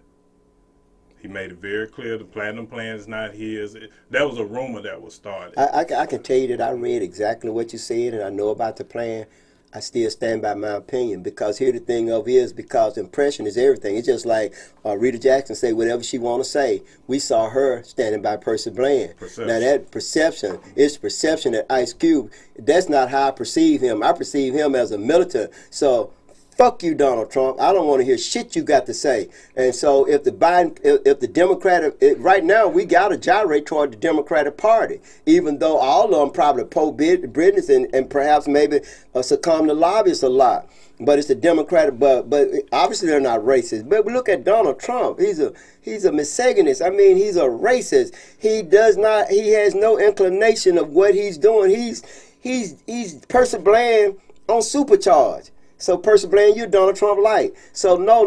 Speaker 3: He made it very clear the platinum plan is not his. That was a rumor that was started.
Speaker 1: I can tell you that I read exactly what you said, and I know about the plan. I still stand by my opinion, because here the thing of is, because impression is everything. It's just like Rita Jackson say whatever she want to say. We saw her standing by Percy Bland. Now that perception, it's perception that Ice Cube, that's not how I perceive him. I perceive him as a militant. So fuck you, Donald Trump. I don't want to hear shit you got to say. And so if the if the Democratic, right now we got to gyrate toward the Democratic Party, even though all of them probably pro-business and perhaps maybe succumb to lobbyists a lot. But it's the Democratic, but obviously they're not racist. But we look at Donald Trump. He's a misogynist. I mean, he's a racist. He has no inclination of what he's doing. He's Percy Bland on supercharge. So Percy Bland, you're Donald Trump light. So no,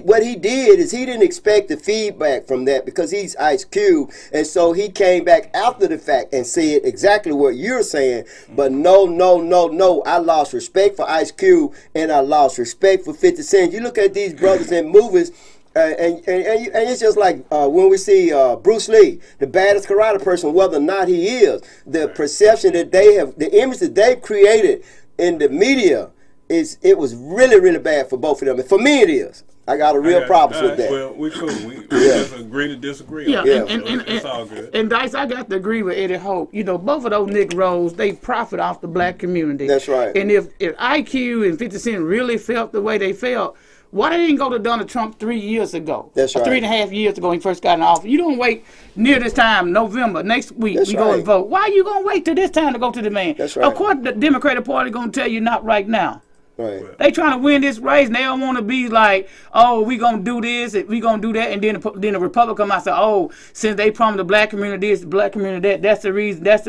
Speaker 1: what he did is he didn't expect the feedback from that, because he's Ice Cube, and so he came back after the fact and said exactly what you're saying. But no, I lost respect for Ice Cube, and I lost respect for 50 Cent. You look at these brothers in movies. And it's just like when we see Bruce Lee, the baddest karate person, whether or not he is, the perception that they have, the image that they've created in the media, it was really, really bad for both of them. And for me, it is. I got a real problem with that.
Speaker 3: Well, we cool. We just agree to disagree.
Speaker 2: Yeah,
Speaker 3: and it's all good.
Speaker 2: And Dice, I got to agree with Eddie Hope. You know, both of those Negroes, they profit off the black community.
Speaker 1: That's right.
Speaker 2: And if IQ and 50 Cent really felt the way they felt, why they didn't go to Donald Trump 3 years ago?
Speaker 1: That's right.
Speaker 2: 3.5 years ago when he first got in office. You don't wait near this time, November, next week,
Speaker 1: That's
Speaker 2: we
Speaker 1: right.
Speaker 2: go and vote. Why are you going to wait till this time to go to the man?
Speaker 1: That's right.
Speaker 2: Of course, the Democratic Party going to tell you not right now.
Speaker 1: Right.
Speaker 2: They trying to win this race, and they don't want to be like, oh, we gonna do this, we gonna do that, and then the Republican might say, oh, since they promised the black community this, the black community that, that's the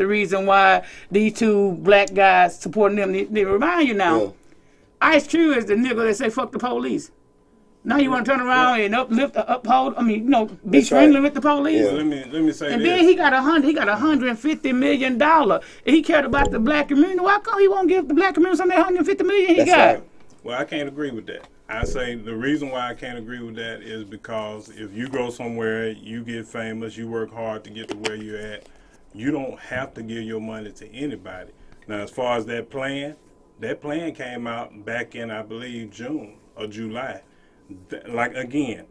Speaker 2: reason why these two black guys supporting them. They remind you now, Ice Cube is the nigga that say fuck the police. Now you want to turn around and uphold. I mean, you know, be
Speaker 1: That's
Speaker 2: friendly
Speaker 1: right.
Speaker 2: with the police.
Speaker 3: Well, let me say
Speaker 2: And
Speaker 3: this.
Speaker 2: then he got $150 million. And he cared about the black community. Why come he won't give the black community some of that $150 million he
Speaker 1: That's
Speaker 2: got?
Speaker 1: right.
Speaker 3: Well, I can't agree with that. I say the reason why I can't agree with that is because if you go somewhere, you get famous, you work hard to get to where you're at, you don't have to give your money to anybody. Now, as far as that plan came out back in, I believe, June or July. Like, again,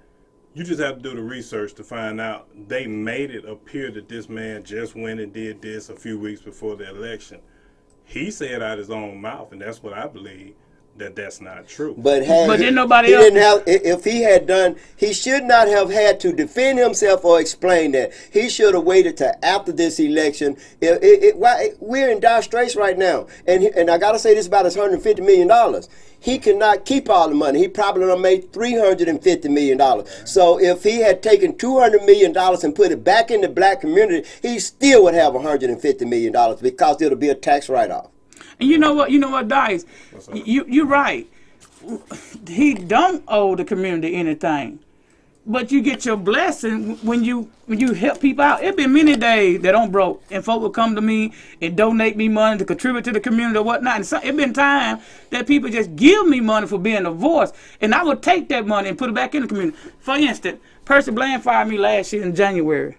Speaker 3: you just have to do the research to find out. They made it appear that this man just went and did this a few weeks before the election. He said out his own mouth, and that's what I believe, that's not true.
Speaker 2: But then nobody
Speaker 1: he
Speaker 2: else.
Speaker 1: didn't have. If he had done, he should not have had to defend himself or explain that. He should have waited till after this election. We're in dire straits right now, and I gotta say this about his $150 million. He cannot keep all the money. He probably done made $350 million. So if he had taken $200 million and put it back in the black community, he still would have $150 million, because it'll be a tax write-off.
Speaker 2: And you know what, Dice? You're right. He don't owe the community anything. But you get your blessing when you help people out. It been many days that I'm broke, and folk will come to me and donate me money to contribute to the community or whatnot. And so, it been time that people just give me money for being a voice, and I would take that money and put it back in the community. For instance, Percy Bland fired me last year in January.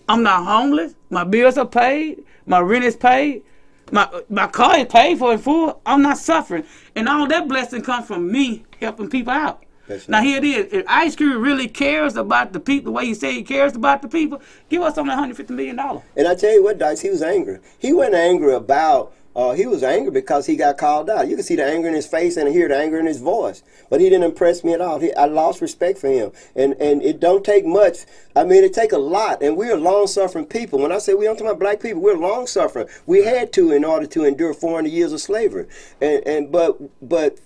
Speaker 2: I'm not homeless. My bills are paid. My rent is paid. My car is paid for in full. I'm not suffering, and all that blessing comes from me helping people out. Now here it is. If Ice Cube really cares about the people, the way he said he cares about the people, give us some of that $150 million.
Speaker 1: And I tell you what, Dice, he was angry. He wasn't angry about. He was angry because he got called out. You can see the anger in his face and hear the anger in his voice. But he didn't impress me at all. I lost respect for him. And it don't take much. I mean, it take a lot. And we're long-suffering people. When I say we don't talk about black people, we're long-suffering. We had to in order to endure 400 years of slavery. But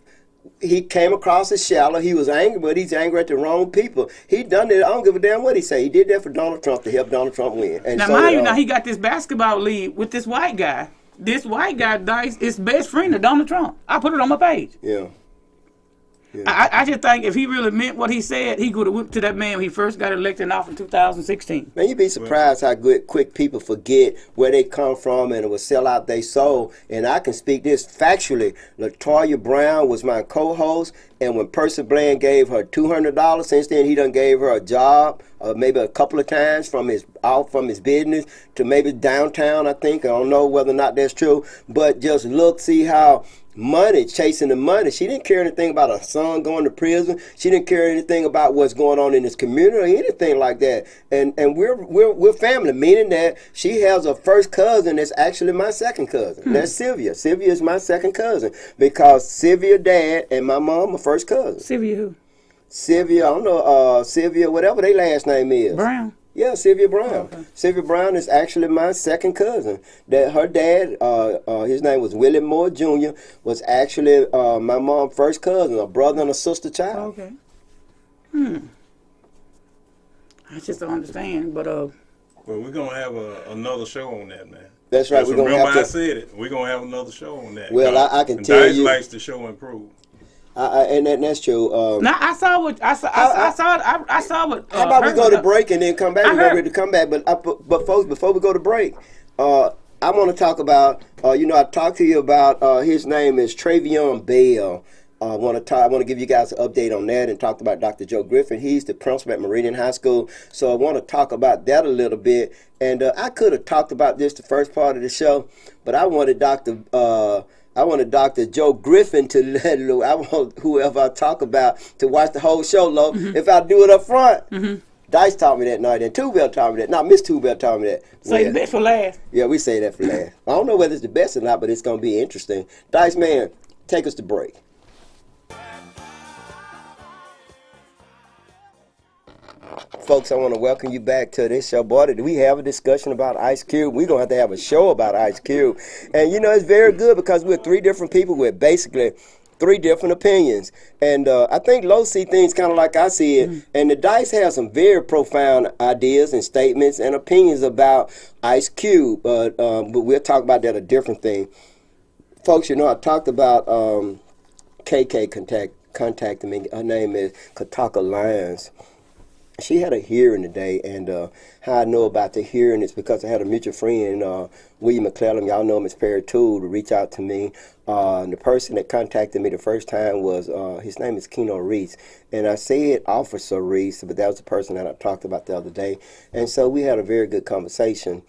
Speaker 1: he came across as shallow. He was angry, but he's angry at the wrong people. He done it. I don't give a damn what he say. He did that for Donald Trump to help Donald Trump win. And
Speaker 2: now,
Speaker 1: so,
Speaker 2: mind you, now he got this basketball league with this white guy. This white guy, Dice, is best friend of Donald Trump. I put it on my page.
Speaker 1: Yeah.
Speaker 2: I just think if he really meant what he said, he could have went to that man when he first got elected off in 2016.
Speaker 1: Man, you'd be surprised how quick people forget where they come from and will sell out their soul. And I can speak this factually. LaToya Brown was my co-host, and when Percy Bland gave her $200, since then he done gave her a job, maybe a couple of times from his business to maybe downtown, I think. I don't know whether or not that's true. But just look, see how money, chasing the money. She didn't care anything about her son going to prison. She didn't care anything about what's going on in this community or anything like that. And we're family, meaning that she has a first cousin that's actually my second cousin. That's Sylvia. Sylvia is my second cousin because Sylvia dad and my mom are first cousins.
Speaker 2: Sylvia who?
Speaker 1: Sylvia, I don't know, Sylvia, whatever their last name is.
Speaker 2: Brown.
Speaker 1: Yeah, Sylvia Brown.
Speaker 2: Oh, okay.
Speaker 1: Sylvia Brown is actually my second cousin. That her dad, his name was Willie Moore Jr., was actually my mom's first cousin, a brother and a sister child.
Speaker 2: Okay. I just don't understand, but
Speaker 3: Well, we're gonna have another show on that, man.
Speaker 1: That's right. We're gonna
Speaker 3: remember
Speaker 1: have to.
Speaker 3: I said it. We're gonna have another show on that.
Speaker 1: Well, I can tell
Speaker 3: Dice
Speaker 1: you.
Speaker 3: likes the show improve.
Speaker 1: And that's true.
Speaker 2: now I saw what I saw what.
Speaker 1: How about we go to
Speaker 2: what-
Speaker 1: break and then come back? We're ready to come back. But folks, before we go to break, I want to talk about. I talked to you about. His name is Travion Bell. I want to give you guys an update on that and talk about Dr. Joe Griffin. He's the principal at Meridian High School. So I want to talk about that a little bit. And I could have talked about this the first part of the show, but I wanted Dr. Joe Griffin to I want whoever I talk about to watch the whole show, Lo. If I do it up front. Dice taught me that night, and Two Bell taught me that. No, Miss Two Bell taught me that.
Speaker 2: Say the best for last.
Speaker 1: Yeah, we say that for last. I don't know whether it's the best or not, but it's going to be interesting. Dice, man, take us to break. Folks, I want to welcome you back to this show. Boy, did we have a discussion about Ice Cube? We're going to have a show about Ice Cube. And, it's very good because we're three different people with basically three different opinions. And I think Lo see things kind of like I see it. And the Dice have some very profound ideas and statements and opinions about Ice Cube. But we'll talk about that a different thing. Folks, I talked about KK contacting me. Her name is Kataka Lyons. She had a hearing today, and how I know about the hearing is because I had a mutual friend, William McClellan, y'all know him as Perry Tool, to reach out to me. And the person that contacted me the first time was, his name is Keno Reese. And I said Officer Reese, but that was the person that I talked about the other day. And so we had a very good conversation.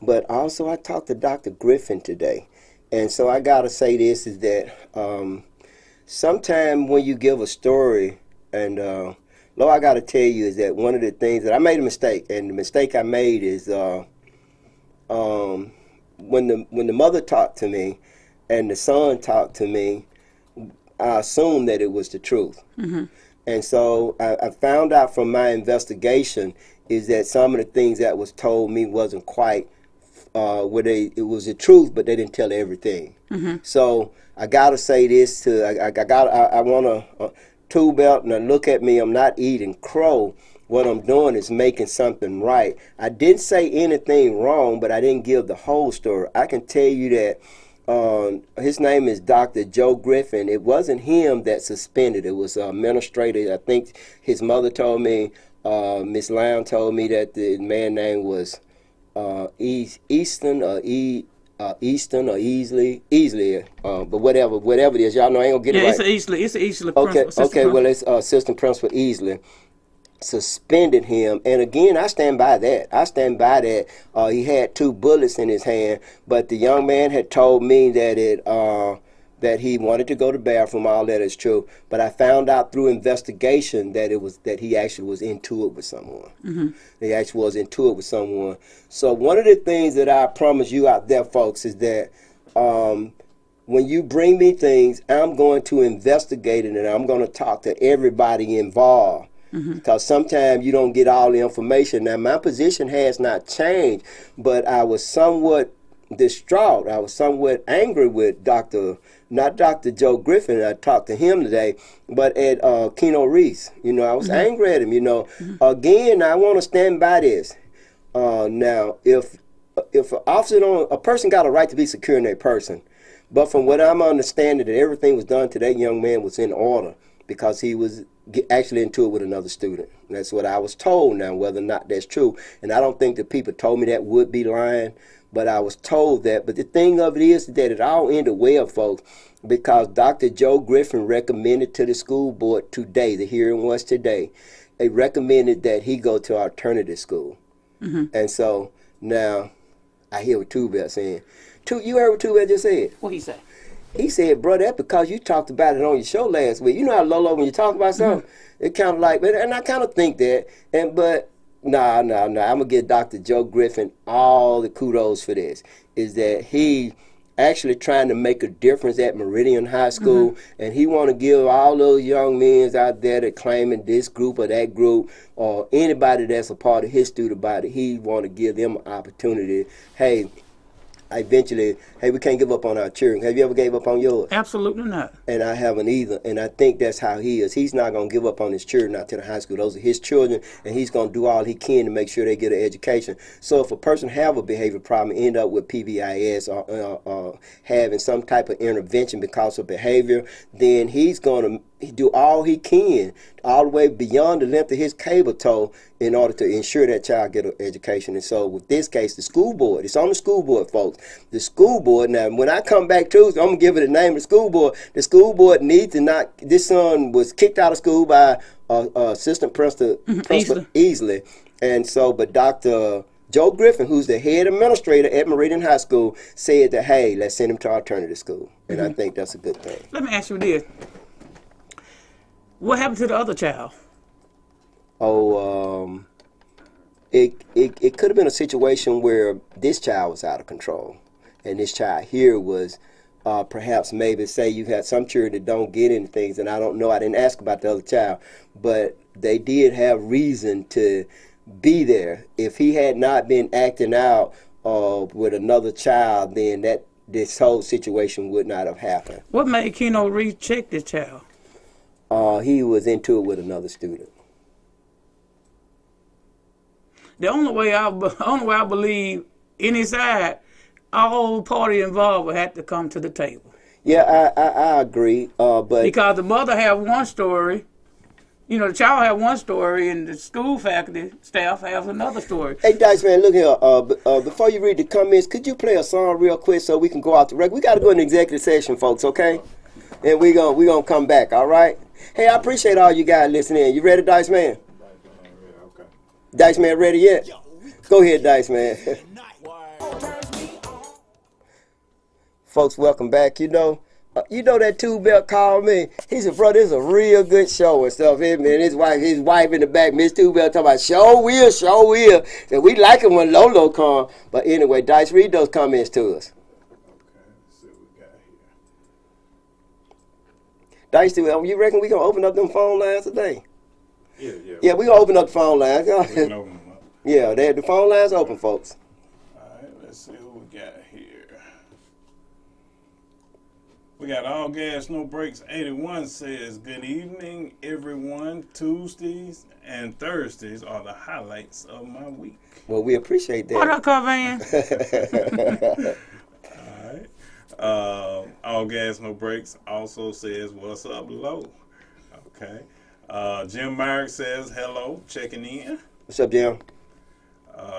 Speaker 1: But also I talked to Dr. Griffin today. And so I got to say this is that sometime when you give a story and... Lo, I got to tell you is that one of the things that I made a mistake, and the mistake I made is when the mother talked to me and the son talked to me, I assumed that it was the truth. And so I found out from my investigation is that some of the things that was told me wasn't quite it was the truth, but they didn't tell everything. So I got to say this to I want to. Two Belt, now look at me, I'm not eating crow. What I'm doing is making something right. I didn't say anything wrong, but I didn't give the whole story. I can tell you that His name is Dr. Joe Griffin. It wasn't him that suspended. It was administrator. I think his mother told me, Miss Lamb told me that the man name was Easton or Easton or Easley, but whatever it is, y'all know I ain't gonna get it right.
Speaker 2: It's an Easley
Speaker 1: Okay,
Speaker 2: principal.
Speaker 1: okay. Well, it's assistant principal Easley suspended him, and again, I stand by that. He had 2 bullets in his hand, but the young man had told me that that he wanted to go to the bathroom. All that is true, but I found out through investigation that he actually was into it with someone.
Speaker 2: Mm-hmm.
Speaker 1: He actually was into it with someone. So one of the things that I promise you out there, folks, is that when you bring me things, I'm going to investigate it, and I'm going to talk to everybody involved. Because sometimes you don't get all the information. Now, my position has not changed, but I was somewhat distraught. I was somewhat angry with not Dr. Joe Griffin. I talked to him today, but at Keno Reese. I was angry at him. Again, I want to stand by this. Now, if a person got a right to be secure in their person, but from what I'm understanding, that everything was done to that young man was in order because he was actually into it with another student. That's what I was told. Now, whether or not that's true, and I don't think the people told me that would be lying, but I was told that. But the thing of it is that it all ended well, folks, because Dr. Joe Griffin recommended to the school board today, the hearing was today, they recommended that he go to alternative school. And so now I hear what Two-Bell saying. You heard what Two-Bell just said?
Speaker 2: What he say?
Speaker 1: He said, bro, that's because you talked about it on your show last week. You know how Lolo, when you talk about something, it kind of like, and I kind of think that, but nah, I'm going to give Dr. Joe Griffin all the kudos for this, is that he actually trying to make a difference at Meridian High School, and he want to give all those young men out there that claiming this group or that group, or anybody that's a part of his student body, he want to give them an opportunity. Hey, eventually, we can't give up on our children. Have you ever gave up on yours?
Speaker 2: Absolutely not.
Speaker 1: And I haven't either. And I think that's how he is. He's not going to give up on his children out to the high school. Those are his children, and he's going to do all he can to make sure they get an education. So if a person have a behavior problem, end up with PBIS or having some type of intervention because of behavior, then he's going to do all he can, all the way beyond the length of his cable tow, in order to ensure that child get an education. And so with this case, the school board, it's on the school board, folks. The school board, now when I come back Tuesday, I'm going to give it the name of the school board. The school board needs to not, this son was kicked out of school by assistant principal Easley. And so, but Dr. Joe Griffin, who's the head administrator at Meridian High School, said that, hey, let's send him to alternative school. And I think that's a good thing.
Speaker 2: Let me ask you this. What happened to the other child?
Speaker 1: It could have been a situation where this child was out of control, and this child here was perhaps maybe say you had some children that don't get any things, and I don't know, I didn't ask about the other child, but they did have reason to be there. If he had not been acting out with another child, then this whole situation would not have happened.
Speaker 2: What made Keno recheck this child?
Speaker 1: He was into it with another student.
Speaker 2: The only way I believe any side, all party involved would have to come to the table.
Speaker 1: Yeah, I agree. But
Speaker 2: because the mother have one story, the child have one story, and the school faculty staff has another story.
Speaker 1: Hey, Dice man, look here. Before you read the comments, could you play a song real quick so we can go out the record? We got to go in executive session, folks. Okay, and we gonna come back. All right. Hey, I appreciate all you guys listening. You ready, Dice man? Dice man ready yet? Go ahead, Dice man. Folks, welcome back. You know that Two-Bell called me. He said, bro, this is a real good show and stuff. Him and his wife in the back, Miss Two-Bell, talking about show will. And we like it when Lolo come. But anyway, Dice, read those comments to us.
Speaker 3: Okay, let's see what we got here.
Speaker 1: Dice, you reckon we gonna open up them phone lines today?
Speaker 3: Yeah,
Speaker 1: we gonna open up the phone lines.
Speaker 3: Open them up.
Speaker 1: Yeah, the phone lines open, folks.
Speaker 3: All right, let's see what we got here. We got All Gas, No Brakes 81 says, good evening, everyone. Tuesdays and Thursdays are the highlights of my week.
Speaker 1: Well, we appreciate that.
Speaker 2: What up, Carvan?
Speaker 3: All gas, no brakes also says, what's up, low? Okay. Jim Myrick says, hello, checking in.
Speaker 1: What's up, Jim?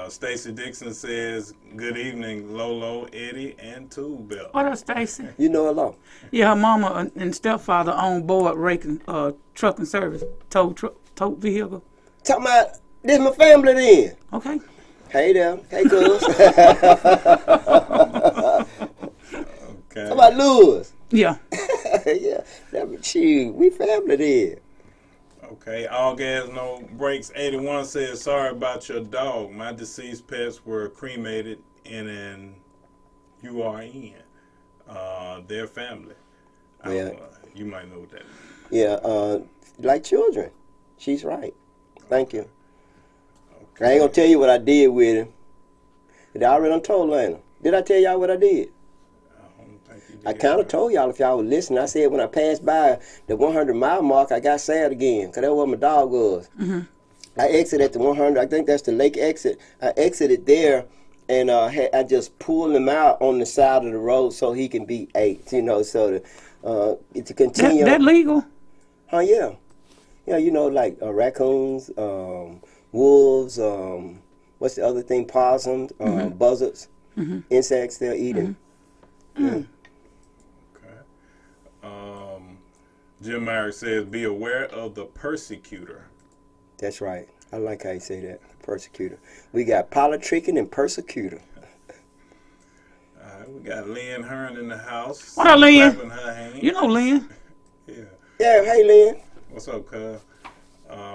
Speaker 3: Stacy Dixon says, good evening, Lolo, Eddie, and Tool Belt.
Speaker 2: What up, Stacy?
Speaker 1: You know hello.
Speaker 2: Yeah, her mama and stepfather on board raking trucking service, tow vehicle.
Speaker 1: Talking about, this my family then.
Speaker 2: Okay.
Speaker 1: Hey there. Hey, cuz.
Speaker 3: Okay.
Speaker 1: How about Lewis?
Speaker 2: Yeah.
Speaker 1: Yeah, we family then.
Speaker 3: Okay, all gas, no brakes. 81 says, sorry about your dog. My deceased pets were cremated in an URN. Their family.
Speaker 1: Yeah.
Speaker 3: You might know what that means.
Speaker 1: Yeah, like children. She's right. Thank you. I ain't gonna tell you what I did with him. I already done told Lana. Did I tell y'all what I did?
Speaker 3: I don't think you did.
Speaker 1: I kind of told y'all if y'all would listen. I said when I passed by the 100-mile mark, I got sad again because that's where my dog was. Mm-hmm. I exited at the 100. I think that's the lake exit. I exited there, and I just pulled him out on the side of the road so he can be ate. You know, so to continue.
Speaker 2: That legal?
Speaker 1: Oh yeah, yeah. You know, like raccoons, wolves. What's the other thing? Possums, buzzards, insects. They'll eat them. Yeah.
Speaker 3: Jim Myrick says, be aware of the persecutor.
Speaker 1: That's right. I like how you say that. Persecutor. We got politicking and persecutor.
Speaker 3: All right, we got Lynn Hearn in the house.
Speaker 2: What up, Lynn?
Speaker 3: Clapping her hands.
Speaker 2: You know Lynn.
Speaker 3: Yeah.
Speaker 1: Yeah, hey, Lynn.
Speaker 3: What's up, cuz?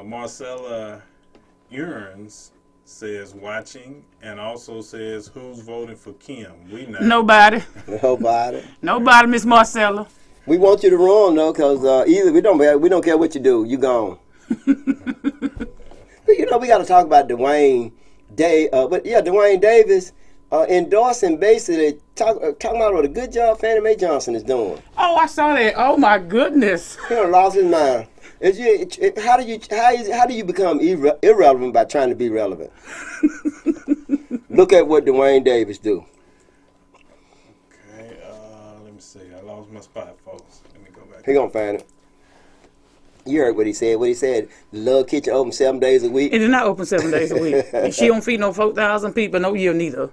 Speaker 3: Marcella Urns says watching and also says who's voting for Kim. We know.
Speaker 2: Nobody.
Speaker 1: Nobody.
Speaker 2: Miss Marcella.
Speaker 1: We want you to run though, cause either we don't care what you do. You gone. But you know we got to talk about Dwayne Davis endorsing basically talking about what a good job Fannie Mae Johnson is doing.
Speaker 2: Oh, I saw that. Oh my goodness.
Speaker 1: He done lost his mind. How do you become irrelevant by trying to be relevant? Look at what Dwayne Davis do.
Speaker 3: Okay, let me see. I lost my spot, folks. Let me go back.
Speaker 1: He gonna find it. You heard what he said. What he said, the Love Kitchen open 7 days a week.
Speaker 2: It is not open 7 days a week. And she don't feed no 4,000 people no year neither.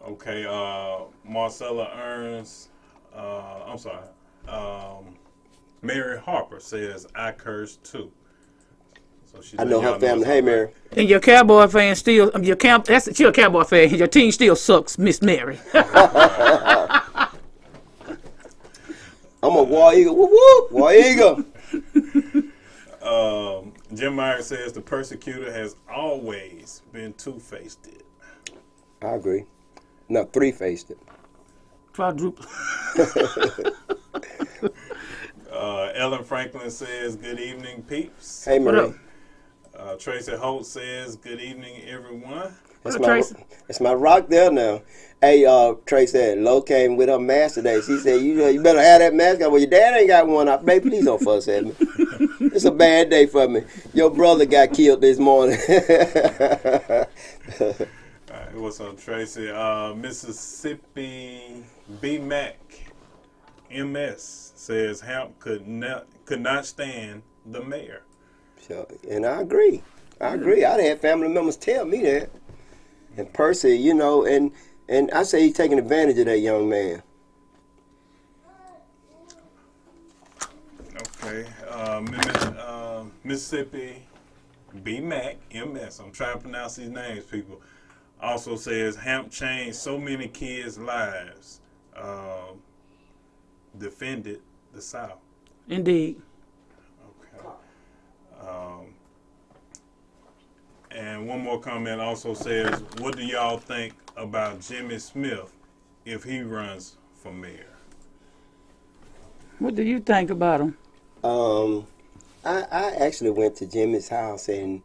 Speaker 3: Okay, Marcella Ernst, Mary Harper says, I curse too. So
Speaker 1: I know her family. Hey, Mary.
Speaker 2: And your Cowboy fan still, she a Cowboy fan. Your team still sucks, Miss Mary.
Speaker 1: I'm a War Eagle. Whoop, whoop. War Eagle.
Speaker 3: Jim Meyer says the persecutor has always been two-faced.
Speaker 1: I agree. No, three-faced it.
Speaker 2: Quadruple.
Speaker 3: Ellen Franklin says, good evening, peeps.
Speaker 1: Hey, Marie.
Speaker 3: Tracy Holt says, good evening, everyone.
Speaker 1: It's my rock there now. Hey, Tracy, Lo came with her mask today. She said, you better have that mask on. Well, your dad ain't got one. Baby, please don't fuss at me. It's a bad day for me. Your brother got killed this morning.
Speaker 3: What's up, Tracy? Mississippi B-Mac MS says Hamp could not stand the mayor.
Speaker 1: Sure. And I agree. I'd had family members tell me that. And Percy, and I say he's taking advantage of that young man.
Speaker 3: Okay. Mississippi B-Mac MS. I'm trying to pronounce these names, people. Also says Hamp changed so many kids' lives. Defended the South.
Speaker 2: Indeed.
Speaker 3: Okay. And one more comment also says, what do y'all think about Jimmy Smith if he runs for mayor?
Speaker 2: What do you think about him?
Speaker 1: I actually went to Jimmy's house and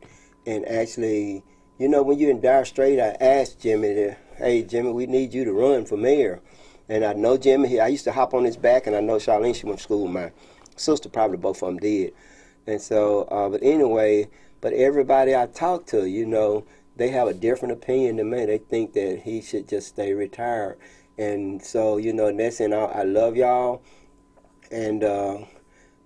Speaker 1: actually, when you're in Dire Straits, I asked Jimmy, hey, Jimmy, we need you to run for mayor. And I know Jimmy, I used to hop on his back, and I know Charlene, she went to school with my sister, probably both of them did. And so, but anyway, but everybody I talk to, they have a different opinion than me. They think that he should just stay retired. And so, that's in all. I love y'all. And that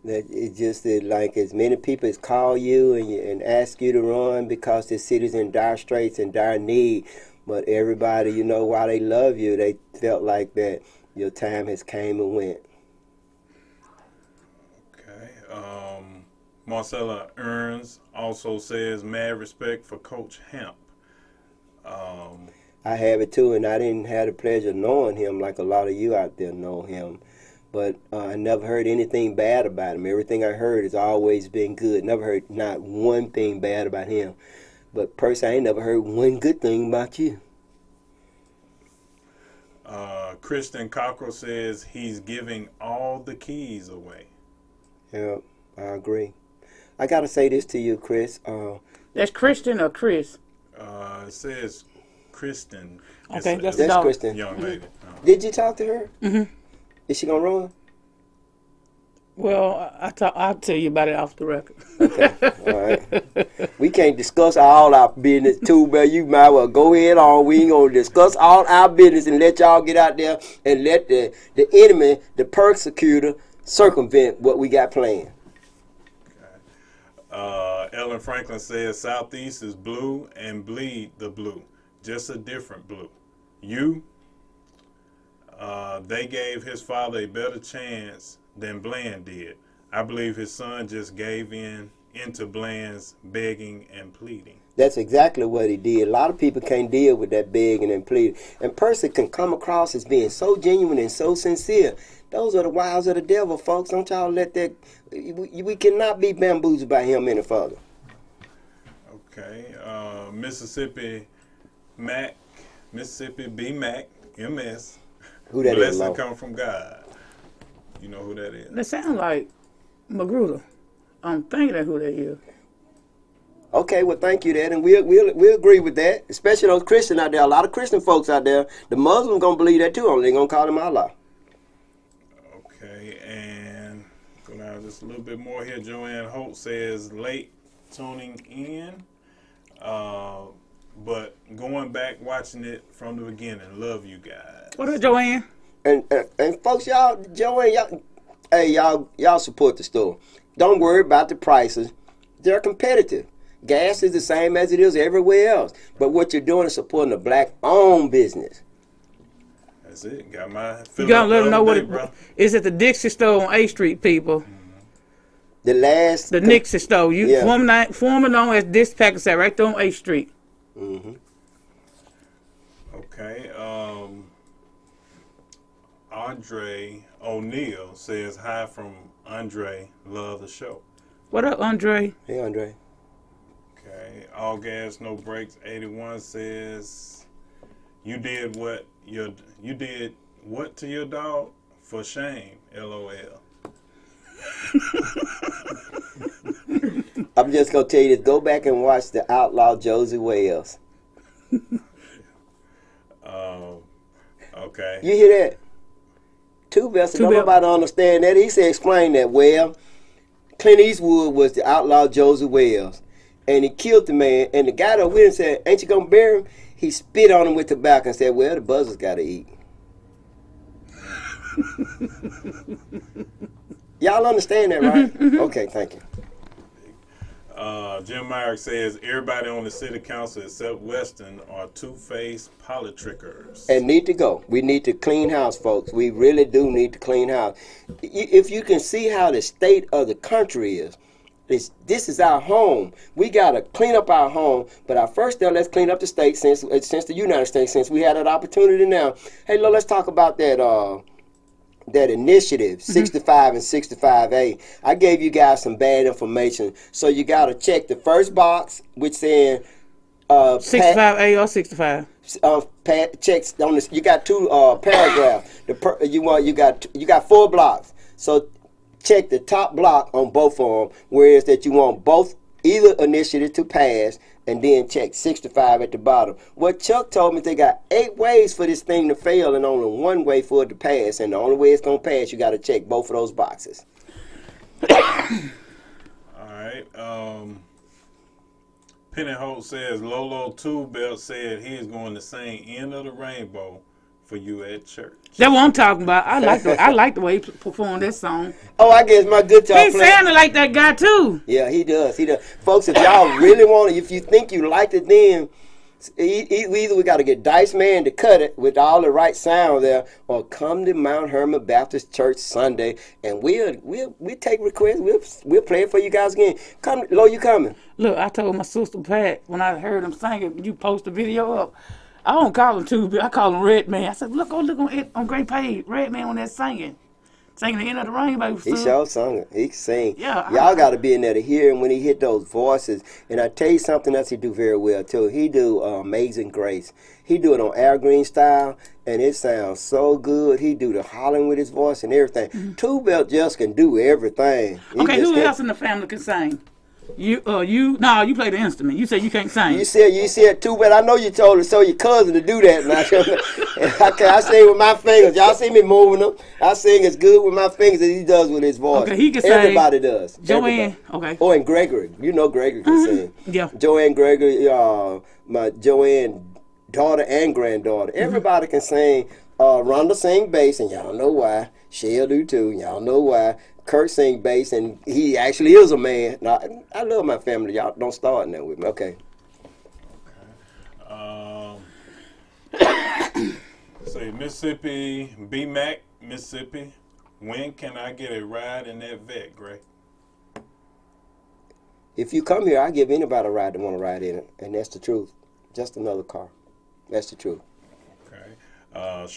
Speaker 1: it's just that, like, as many people as call you and ask you to run because the city's in dire straits and dire need. But everybody, while they love you, they felt like that your time has came and went.
Speaker 3: Okay. Marcella Earns also says, mad respect for Coach Hamp.
Speaker 1: I have it too, and I didn't have the pleasure of knowing him like a lot of you out there know him. But I never heard anything bad about him. Everything I heard has always been good. Never heard not one thing bad about him. But personally, I ain't never heard one good thing about you.
Speaker 3: Kristen Cockrell says he's giving all the keys away.
Speaker 1: Yeah, I agree. I got to say this to you, Chris.
Speaker 2: That's Christian or Chris?
Speaker 3: It says Kristen.
Speaker 2: Okay, that's
Speaker 1: That's Kristen.
Speaker 3: Young lady.
Speaker 1: Did you talk to her?
Speaker 2: Mm-hmm.
Speaker 1: Is she going to run?
Speaker 2: Well, I'll tell you about it off the record.
Speaker 1: Okay, all right. We can't discuss all our business too, but you might well go ahead on. We ain't gonna discuss all our business and let y'all get out there and let the enemy, the persecutor, circumvent what we got planned.
Speaker 3: Ellen Franklin says Southeast is blue and bleed the blue, just a different blue. They gave his father a better chance than Bland did. I believe his son just gave into Bland's begging and pleading.
Speaker 1: That's exactly what he did. A lot of people can't deal with that begging and pleading. And person can come across as being so genuine and so sincere. Those are the wiles of the devil, folks. Don't y'all let that... We cannot be bamboozled by him any further.
Speaker 3: Okay. Mississippi B. Mac, MS.
Speaker 1: Who that is,
Speaker 3: Blessing come from God. You know who that is?
Speaker 2: That sound like Magruder. I'm thinking of who that is.
Speaker 1: Okay, well, thank you, Dad, and we'll agree with that. Especially those Christians out there. A lot of Christian folks out there. The Muslims gonna believe that too. Only they gonna call him Allah.
Speaker 3: Okay, and go down just a little bit more here. Joanne Holt says late tuning in, but going back watching it from the beginning. Love you guys.
Speaker 2: What up, Joanne?
Speaker 1: And folks, Joanne, y'all support the store. Don't worry about the prices. They're competitive. Gas is the same as it is everywhere else. But what you're doing is supporting a black-owned business.
Speaker 3: That's it. Got my.
Speaker 2: You gotta let them know what it is. At the Dixie store on A Street, people.
Speaker 1: Mm-hmm.
Speaker 2: The Nixie store. Former known as this package set right there on A Street.
Speaker 1: Mm-hmm.
Speaker 3: Okay. Andre O'Neill says hi from Andre. Love the show.
Speaker 2: What up, Andre?
Speaker 1: Hey, Andre.
Speaker 3: Okay. All gas, no brakes. 81 says you did what to your dog? For shame. LOL.
Speaker 1: I'm just gonna tell you this. Go back and watch the Outlaw Josie Wales.
Speaker 3: Okay.
Speaker 1: You hear that? Two vessels. Nobody understand that. He said, explain that. Well, Clint Eastwood was the Outlaw Josie Wales, and he killed the man. And the guy that went and said, "Ain't you gonna bury him?" He spit on him with tobacco and said, "Well, the buzzers gotta eat." Y'all understand that, right? Okay, thank you.
Speaker 3: Jim Myrick says everybody on the city council except Weston are two-faced politrickers.
Speaker 1: And need to go. We need to clean house, folks. We really do need to clean house. If you can see how the state of the country is, this is our home. We got to clean up our home. But our first step, let's clean up the state since the United States, since we had that opportunity now. Hey, let's talk about that initiative, 65 and 65A. I gave you guys some bad information. So you got to check the first box, which saying
Speaker 2: 65A or 65.
Speaker 1: Checks on this. You got two paragraphs. You got 4 blocks. So check the top block on both of them, whereas that you want either initiative to pass, and then check 65 at the bottom. What Chuck told me, they got 8 ways for this thing to fail and only 1 way for it to pass. And the only way it's going to pass, you got to check both of those boxes.
Speaker 3: All right. Penny Holt says Lolo Two Belt said he is going the same end of the rainbow for you at church.
Speaker 2: That's what I'm talking about. I like the way he performed that song.
Speaker 1: Oh, I guess my guitar
Speaker 2: He
Speaker 1: player.
Speaker 2: sounded like that guy too.
Speaker 1: Yeah, he does. He does. Folks, if y'all really want it, if you think you liked it then, either we got to get Dice Man to cut it with all the right sound there, or come to Mount Hermon Baptist Church Sunday, and we'll take requests. We'll play it for you guys again. Come, Lo, you coming?
Speaker 2: Look, I told my sister Pat when I heard him singing, you post the video up. I don't call him Tubi, I call him Red Man. I said, look on Great Page, Red Man on that singing the end of the rainbow.
Speaker 1: He sure sung it. He can sing.
Speaker 2: Yeah,
Speaker 1: Y'all got to be in there to hear him when he hit those voices. And I tell you something else he do very well too. He do Amazing Grace. He do it on Air Green style, and it sounds so good. He do the hollering with his voice and everything. Mm-hmm. Two Belt just can do everything.
Speaker 2: Who else in the family can sing? You play the instrument. You said you can't sing.
Speaker 1: You said too bad. I know you told her so your cousin to do that. I sing with my fingers. Y'all see me moving them. I sing as good with my fingers as he does with his voice.
Speaker 2: Okay, he can sing.
Speaker 1: Everybody does.
Speaker 2: Joanne,
Speaker 1: everybody.
Speaker 2: okay.
Speaker 1: Oh, and Gregory. You know Gregory can sing.
Speaker 2: Yeah.
Speaker 1: Joanne Gregory, my Joanne daughter and granddaughter. Everybody can sing. Rhonda sing bass, and y'all know why. Shell do too. Y'all know why. Kurt sing bass, and he actually is a man. Now, I love my family. Y'all don't start now with me. Okay.
Speaker 3: Say Mississippi, B-Mac, Mississippi. When can I get a ride in that vet, Gray?
Speaker 1: If you come here, I give anybody a ride that want to ride in it, and that's the truth. Just another car. That's the truth.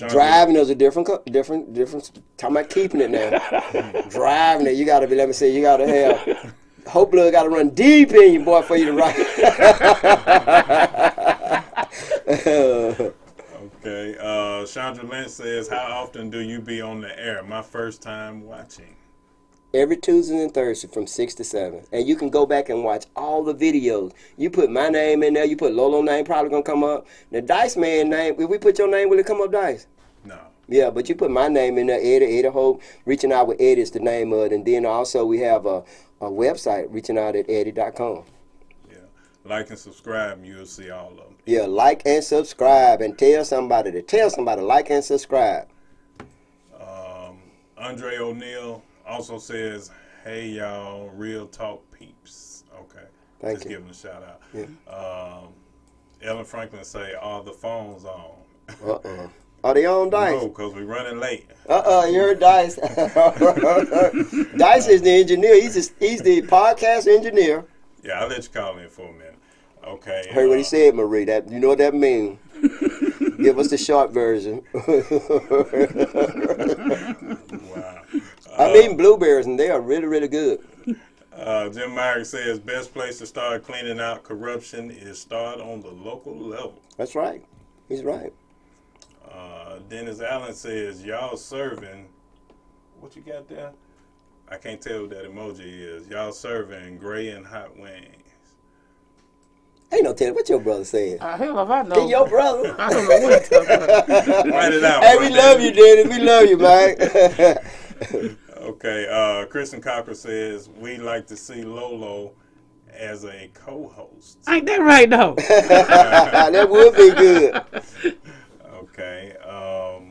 Speaker 1: Driving is a different. Talking about keeping it now. Driving it, you gotta be. Let me say, you gotta have. Whole blood gotta run deep in you, boy, for you to ride.
Speaker 3: Okay. Chandra Lynch says, "How often do you be on the air?" My first time watching.
Speaker 1: Every Tuesday and Thursday from 6 to 7. And you can go back and watch all the videos. You put my name in there. You put Lolo's name, probably going to come up. The Dice Man name, if we put your name, will it come up, Dice?
Speaker 3: No.
Speaker 1: Yeah, but you put my name in there, Eddie Hope. Reaching Out with Eddie is the name of it. And then also we have a website, reachingout@eddie.com.
Speaker 3: Yeah. Like and subscribe, and you'll see all of them.
Speaker 1: Yeah, like and subscribe. And tell somebody, like and subscribe.
Speaker 3: Andre O'Neill also says, "Hey y'all, real talk peeps." Okay,
Speaker 1: Thank
Speaker 3: just
Speaker 1: you.
Speaker 3: give him a shout out.
Speaker 1: Yeah.
Speaker 3: Ellen Franklin say, "Are the phones on?"
Speaker 1: Are they on, Dice?
Speaker 3: No, because we're running late.
Speaker 1: You heard Dice. Dice is the engineer. He's the podcast engineer.
Speaker 3: Yeah, I'll let you call in for a minute. Okay.
Speaker 1: Heard what he said, Marie. That you know what that means. Give us the short version.
Speaker 3: Wow.
Speaker 1: I'm eating blueberries, and they are really, really good.
Speaker 3: Jim Myrick says, "Best place to start cleaning out corruption is start on the local level."
Speaker 1: That's right. He's right.
Speaker 3: Dennis Allen says, "Y'all serving," what you got there? I can't tell what that emoji is. "Y'all serving gray and hot wings."
Speaker 1: Ain't no telling what your brother saying.
Speaker 2: Hell if I know.
Speaker 1: He your brother.
Speaker 2: I don't know what he's talking about.
Speaker 3: Write it out.
Speaker 1: Hey,
Speaker 3: bro,
Speaker 1: we love you, Dennis. We love you, man.
Speaker 3: Okay, Kristen Cocker says, "We like to see Lolo as a co-host."
Speaker 2: Ain't that right, though?
Speaker 1: That would be good.
Speaker 3: Okay. All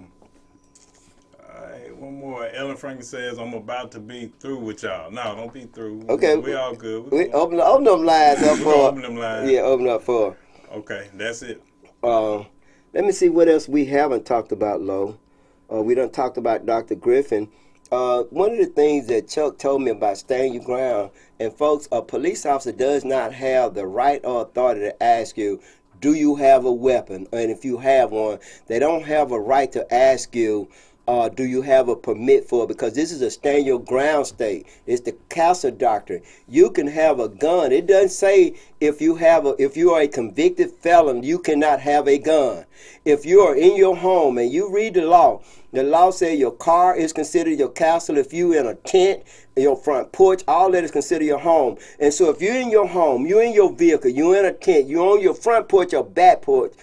Speaker 3: right, one more. Ellen Franklin says, "I'm about to be through with y'all." No, don't be through.
Speaker 1: Okay.
Speaker 3: We all good.
Speaker 1: We open them lines up for.
Speaker 3: Open them lines.
Speaker 1: Yeah, open up for.
Speaker 3: Okay, that's it.
Speaker 1: Let me see what else we haven't talked about, Lo. We done talked about Dr. Griffin. One of the things that Chuck told me about stand your ground, and folks, a police officer does not have the right or authority to ask you, do you have a weapon? And if you have one, they don't have a right to ask you, do you have a permit for it? Because this is a stand your ground state. It's the castle doctrine. You can have a gun. It doesn't say if you are a convicted felon, you cannot have a gun. If you are in your home and you read the law says your car is considered your castle. If you in a tent, your front porch, all that is considered your home. And so if you're in your home, you're in your vehicle, you're in a tent, you're on your front porch or back porch,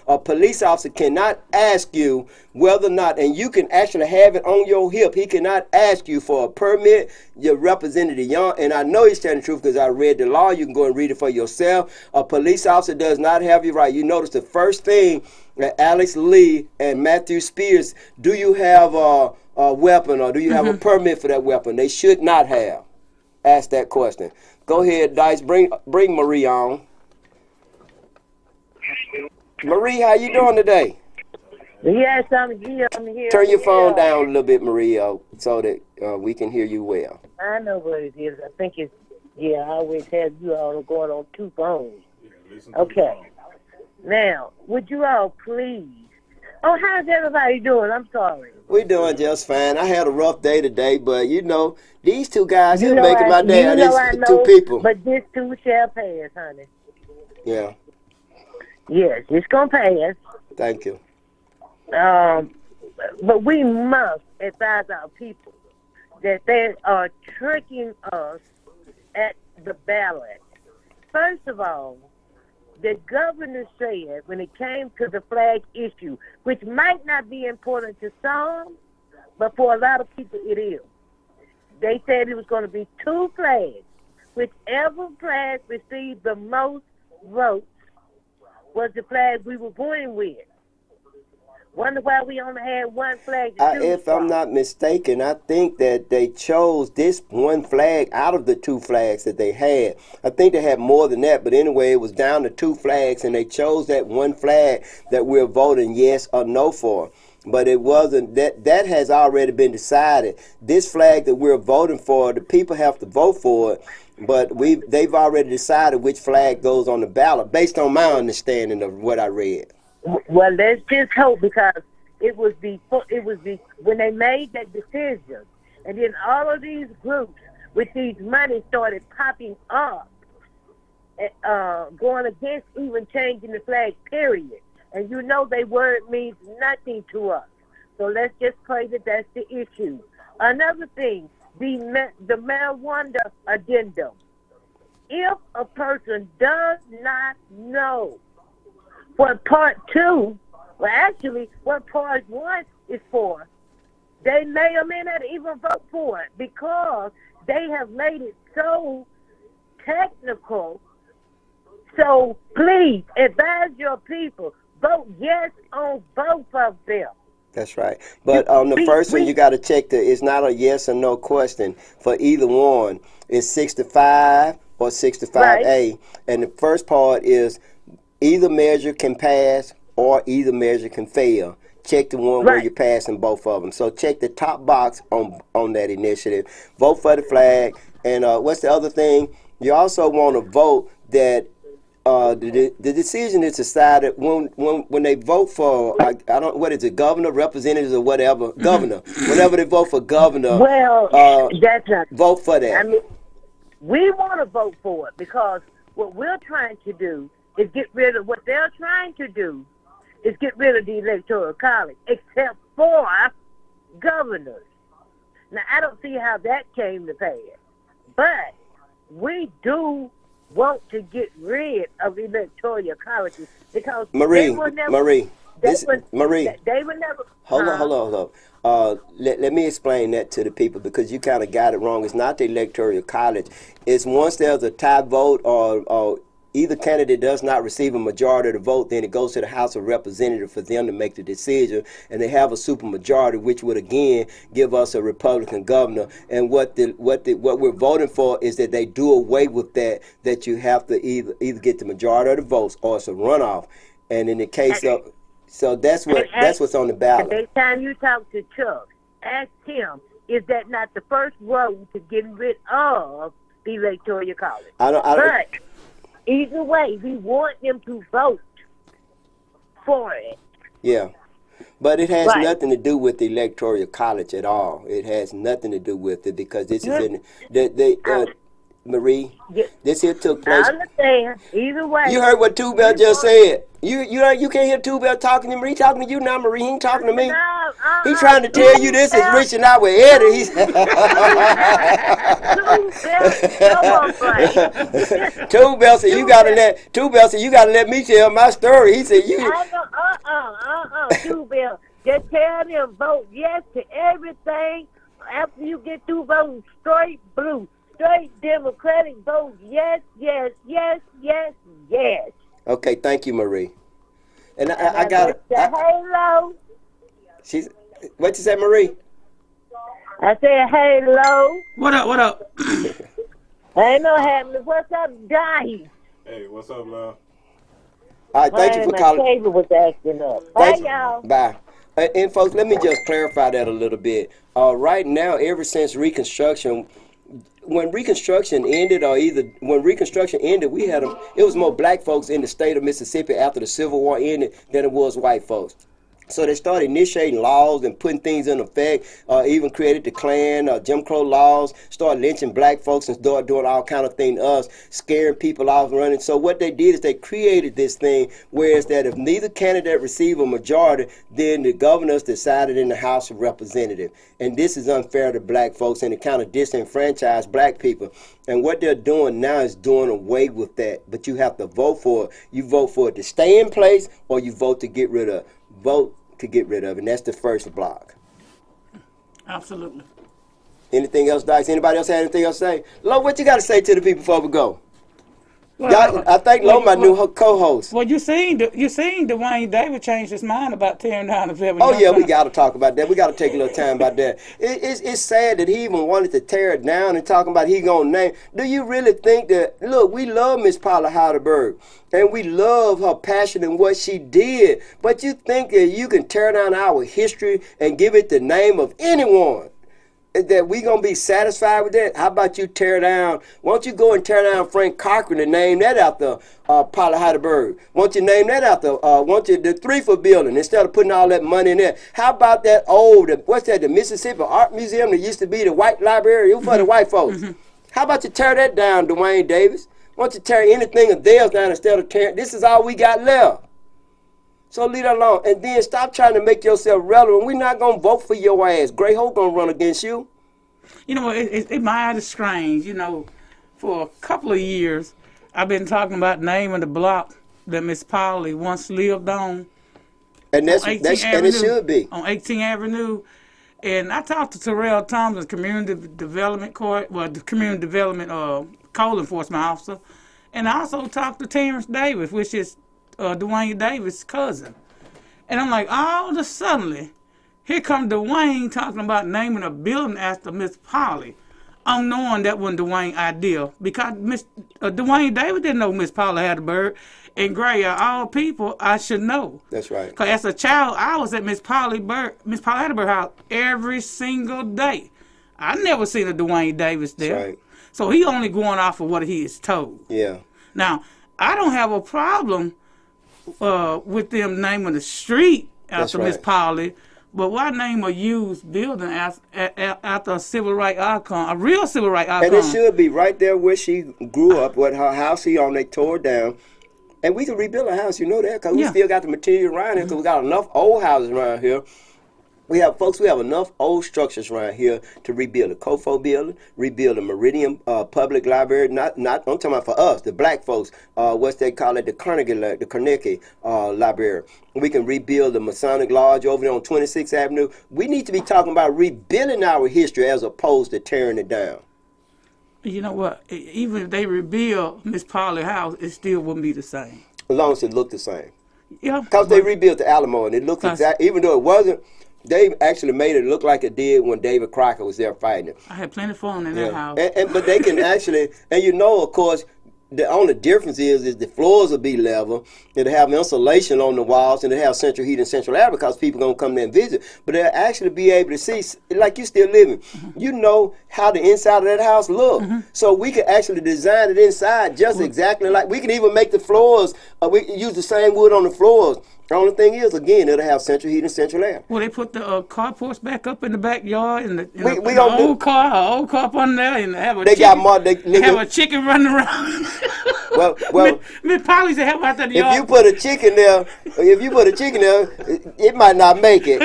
Speaker 1: a police officer cannot ask you whether or not, and you can actually have it on your hip, he cannot ask you for a permit, your representative, and I know he's telling the truth because I read the law. You can go and read read it for yourself. A police officer does not have your right. You notice the first thing that Alex Lee and Matthew Spears, do you have a weapon or do you have a permit for that weapon? They should not have asked that question. Go ahead, Dice. Bring Marie on. Marie, how you doing today?
Speaker 4: Yes, I'm here.
Speaker 1: Turn your phone down a little bit, Maria, so that we can hear you well.
Speaker 4: I know what it is. I think it's, I always have you all going on 2 phones. Okay. Now, would you all please? Oh, how's everybody doing? I'm sorry.
Speaker 1: We're doing just fine. I had a rough day today, but these 2 guys here making my day. These 2 people.
Speaker 4: But this too shall pass, honey.
Speaker 1: Yeah.
Speaker 4: Yes, it's gonna pass.
Speaker 1: Thank you.
Speaker 4: But we must advise our people that they are tricking us at the ballot. First of all, the governor said when it came to the flag issue, which might not be important to some, but for a lot of people it is. They said it was going to be 2 flags. Whichever flag received the most votes was the flag we were going with. Wonder why we only had 1 flag to choose
Speaker 1: if
Speaker 4: from.
Speaker 1: I'm not mistaken, I think that they chose this 1 flag out of the 2 flags that they had. I think they had more than that, but anyway, it was down to 2 flags, and they chose that 1 flag that we're voting yes or no for. But it wasn't that has already been decided. This flag that we're voting for, the people have to vote for it, but they've already decided which flag goes on the ballot based on my understanding of what I read.
Speaker 4: Well, let's just hope, because it was when they made that decision, and then all of these groups with these money started popping up, going against even changing the flag, period. And their word means nothing to us. So let's just pray that that's the issue. Another thing, the marijuana addendum. If a person does not know what Part 2, well, actually, what Part 1 is for, they may or may not even vote for it, because they have made it so technical. So please advise your people, vote yes on both of them.
Speaker 1: That's right. But on the first one, you got to check it's not a yes or no question for either one. It's 65 or 65A. Right. And the first part is either measure can pass or either measure can fail. Check the one where you're passing both of them. So check the top box on that initiative. Vote for the flag. And what's the other thing? You also want to vote that the decision is decided when they vote for what is it, governor, representatives, or whatever, governor. Whenever they vote for governor,
Speaker 4: that's not,
Speaker 1: vote for that.
Speaker 4: I mean, we want to vote for it, because what we're trying to do is get rid of what they're trying to do is get rid of the Electoral College, except for governors. Now, I don't see how that came to pass, but we do want to get rid of electoral colleges, because
Speaker 1: Marie,
Speaker 4: they were never,
Speaker 1: Marie,
Speaker 4: they were never.
Speaker 1: Hold on. Let me explain that to the people, because you kind of got it wrong. It's not the Electoral College. It's once there's a tie vote or either candidate does not receive a majority of the vote, then it goes to the House of Representatives for them to make the decision, and they have a supermajority, which would again give us a Republican governor. And what we're voting for is that they do away with that you have to either get the majority of the votes or it's a runoff. And in the case of, so that's what's on the ballot.
Speaker 4: Next time you talk to Chuck, ask him, is that not the first road to getting rid of the Electoral College? But either way, we want them to vote for it.
Speaker 1: Yeah. But it has nothing to do with the Electoral College at all. It has nothing to do with it, because this is Marie, this here took place.
Speaker 4: I understand. Either way.
Speaker 1: You heard what Two Bell just said. You can't hear Two Bell talking to Marie. Talking to you now, Marie. He ain't talking to me. He's trying to tell you this is reaching out with Eddie. He's Two Bell said you gotta let me tell my story. He said you.
Speaker 4: Two Bell, just tell them vote yes to everything. After you get through voting straight blue, straight Democratic vote. Yes, yes, yes, yes, yes.
Speaker 1: Okay, thank you, Marie. And I got it.
Speaker 4: Halo.
Speaker 1: She's what you said, Marie?
Speaker 4: I said hello.
Speaker 2: What up? What up?
Speaker 4: Ain't no happening. What's up, guys?
Speaker 3: Hey, what's up, love?
Speaker 1: All right, thank you for calling.
Speaker 4: My table was acting up.
Speaker 1: Thanks.
Speaker 4: Hey, y'all.
Speaker 1: Bye. And folks, let me just clarify that a little bit. Right now, ever since Reconstruction, when Reconstruction ended, we had it was more black folks in the state of Mississippi after the Civil War ended than it was white folks. So they started initiating laws and putting things in effect, even created the Klan, Jim Crow laws, started lynching black folks and started doing all kind of things to us, scaring people off running. So what they did is they created this thing, whereas that if neither candidate received a majority, then the governors decided in the House of Representatives. And this is unfair to black folks, and it kind of disenfranchised black people. And what they're doing now is doing away with that. But you have to vote for it. You vote for it to stay in place, or you vote to get rid of it. Vote to get rid of it, and that's the first block.
Speaker 2: Absolutely.
Speaker 1: Anything else, Dice? Anybody else have anything else to say? Lo, what you got to say to the people before we go?
Speaker 2: Well,
Speaker 1: I think Lo, my new co-host.
Speaker 2: Well, you seen Dwayne Davis changed his mind about tearing down the building.
Speaker 1: Oh yeah, we got to talk about that. We got to take a little time about that. It's sad that he even wanted to tear it down and talking about he gonna name. Do you really think that? Look, we love Miss Paula Heidelberg, and we love her passion and what she did. But you think that you can tear down our history and give it the name of anyone? That we gonna be satisfied with that? How about you tear down? Why don't you go and tear down Frank Cochran and name that after Paula Heidelberg? Why don't you name that after? The 3-foot building instead of putting all that money in there? How about that old? What's that? The Mississippi Art Museum that used to be the white library. It was for the white folks. How about you tear that down, Dwayne Davis? Why don't you tear anything of theirs down instead of tearing? This is all we got left. So leave that alone. And then stop trying to make yourself relevant. We're not going to vote for your ass. Gray Hope going to run against you.
Speaker 2: You know, it might be strange. You know, for a couple of years, I've been talking about naming the block that Miss Polly once lived on.
Speaker 1: And it should be.
Speaker 2: On 18th Avenue. And I talked to Terrell Thompson, Community Development Code Enforcement Officer. And I also talked to Terrence Davis, which is Dwayne Davis' cousin. And I'm like, all of a sudden, here come Dwayne talking about naming a building after Miss Polly, unknowing that wasn't Dwayne's idea. Because Dwayne Davis didn't know Miss Polly Heidelberg. And Gray, all people I should know.
Speaker 1: That's right.
Speaker 2: Because as a child, I was at Miss Polly Heidelberg house every single day. I never seen a Dwayne Davis there.
Speaker 1: That's right.
Speaker 2: So he only going off of what he is told.
Speaker 1: Yeah.
Speaker 2: Now, I don't have a problem with them naming the street after Miss Polly, but why name a used building after a civil rights icon, a real civil rights icon?
Speaker 1: And it should be right there where she grew up, what her house she on, they tore down. And we can rebuild a house, you know that, because we still got the material around here, because we got enough old houses around here. We have enough old structures around here to rebuild a COFO building, rebuild a Meridian Public Library. Not I'm talking about for us, the black folks. What's they call it, the Carnegie Library. We can rebuild the Masonic Lodge over there on 26th Avenue. We need to be talking about rebuilding our history as opposed to tearing it down.
Speaker 2: You know what? Even if they rebuild Miss Polly's house, it still wouldn't be the same.
Speaker 1: As long as it looked the same.
Speaker 2: Yeah.
Speaker 1: Because they rebuilt the Alamo and it looked exactly, even though it wasn't. They actually made it look like it did when David Crocker was there fighting it.
Speaker 2: I had plenty of fun in that house.
Speaker 1: But they can actually, and you know, of course, the only difference is the floors will be level. It'll have insulation on the walls, and it'll have central heat and central air because people are going to come there and visit. But they'll actually be able to see, like you still living. Mm-hmm. You know how the inside of that house look. Mm-hmm. So we can actually design it inside just exactly like, we can even make the floors, we can use the same wood on the floors. The only thing is, again, it'll have central heat and central air.
Speaker 2: Well, they put the carports back up in the backyard and the old car up on there, and have a chicken running around.
Speaker 1: Well,
Speaker 2: Miss Polly said, "How about that?"
Speaker 1: if you put a chicken there, it might not make it.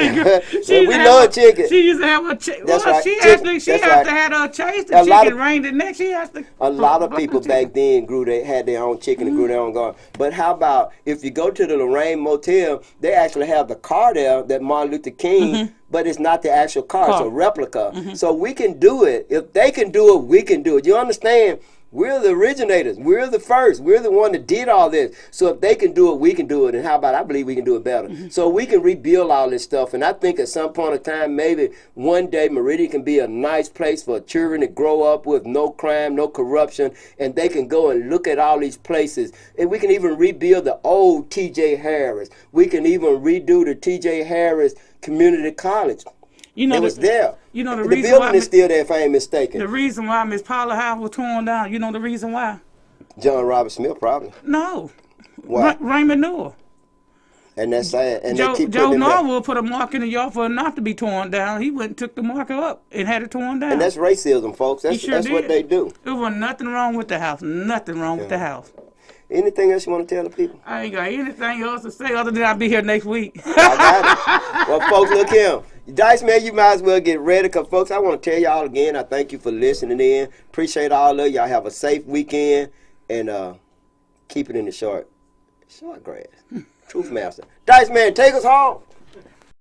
Speaker 1: We love chicken.
Speaker 2: She used to have a chicken.
Speaker 1: That's
Speaker 2: Well,
Speaker 1: right.
Speaker 2: she
Speaker 1: Chicken.
Speaker 2: actually
Speaker 1: That's
Speaker 2: has
Speaker 1: right.
Speaker 2: to have her chase the
Speaker 1: A lot
Speaker 2: chicken,
Speaker 1: of-
Speaker 2: rain the next. She has to.
Speaker 1: A lot of people
Speaker 2: chicken.
Speaker 1: back then had their own chicken and grew their own garden. But how about if you go to the Lorraine Motel, they actually have the car there that Martin Luther King, but it's not the actual car, it's a replica. So we can do it. If they can do it, we can do it. You understand? We're the originators. We're the first. We're the one that did all this. So if they can do it, we can do it. And how about I believe we can do it better. So we can rebuild all this stuff. And I think at some point in time, maybe one day Meridian can be a nice place for children to grow up with no crime, no corruption, and they can go and look at all these places. And we can even rebuild the old T.J. Harris. We can even redo the T.J. Harris Community College.
Speaker 2: You know,
Speaker 1: It was there.
Speaker 2: You know the
Speaker 1: The
Speaker 2: reason
Speaker 1: building
Speaker 2: why
Speaker 1: is still there, if I ain't mistaken.
Speaker 2: the reason why Miss Paula House was torn down. You know the reason why?
Speaker 1: John Robert Smith, probably.
Speaker 2: No.
Speaker 1: Why?
Speaker 2: Raymond Noah.
Speaker 1: And that's sad. And
Speaker 2: Joe
Speaker 1: they keep putting him there.
Speaker 2: Norwood put a mark in the yard for it not to be torn down. He went and took the marker up and had it torn down.
Speaker 1: And that's racism, folks. That's,
Speaker 2: sure
Speaker 1: that's what
Speaker 2: did.
Speaker 1: they do.
Speaker 2: There was nothing wrong with the house. Nothing wrong with the house.
Speaker 1: Anything else you want to tell the people?
Speaker 2: I ain't got anything else to say other than I'll be here next week.
Speaker 1: I got it. Well, folks, look here. Dice Man, you might as well get ready because, folks, I want to tell y'all again, I thank you for listening in. Appreciate all of y'all. Have a safe weekend and keep it in the short grass. Truth Master. Dice Man, take us home.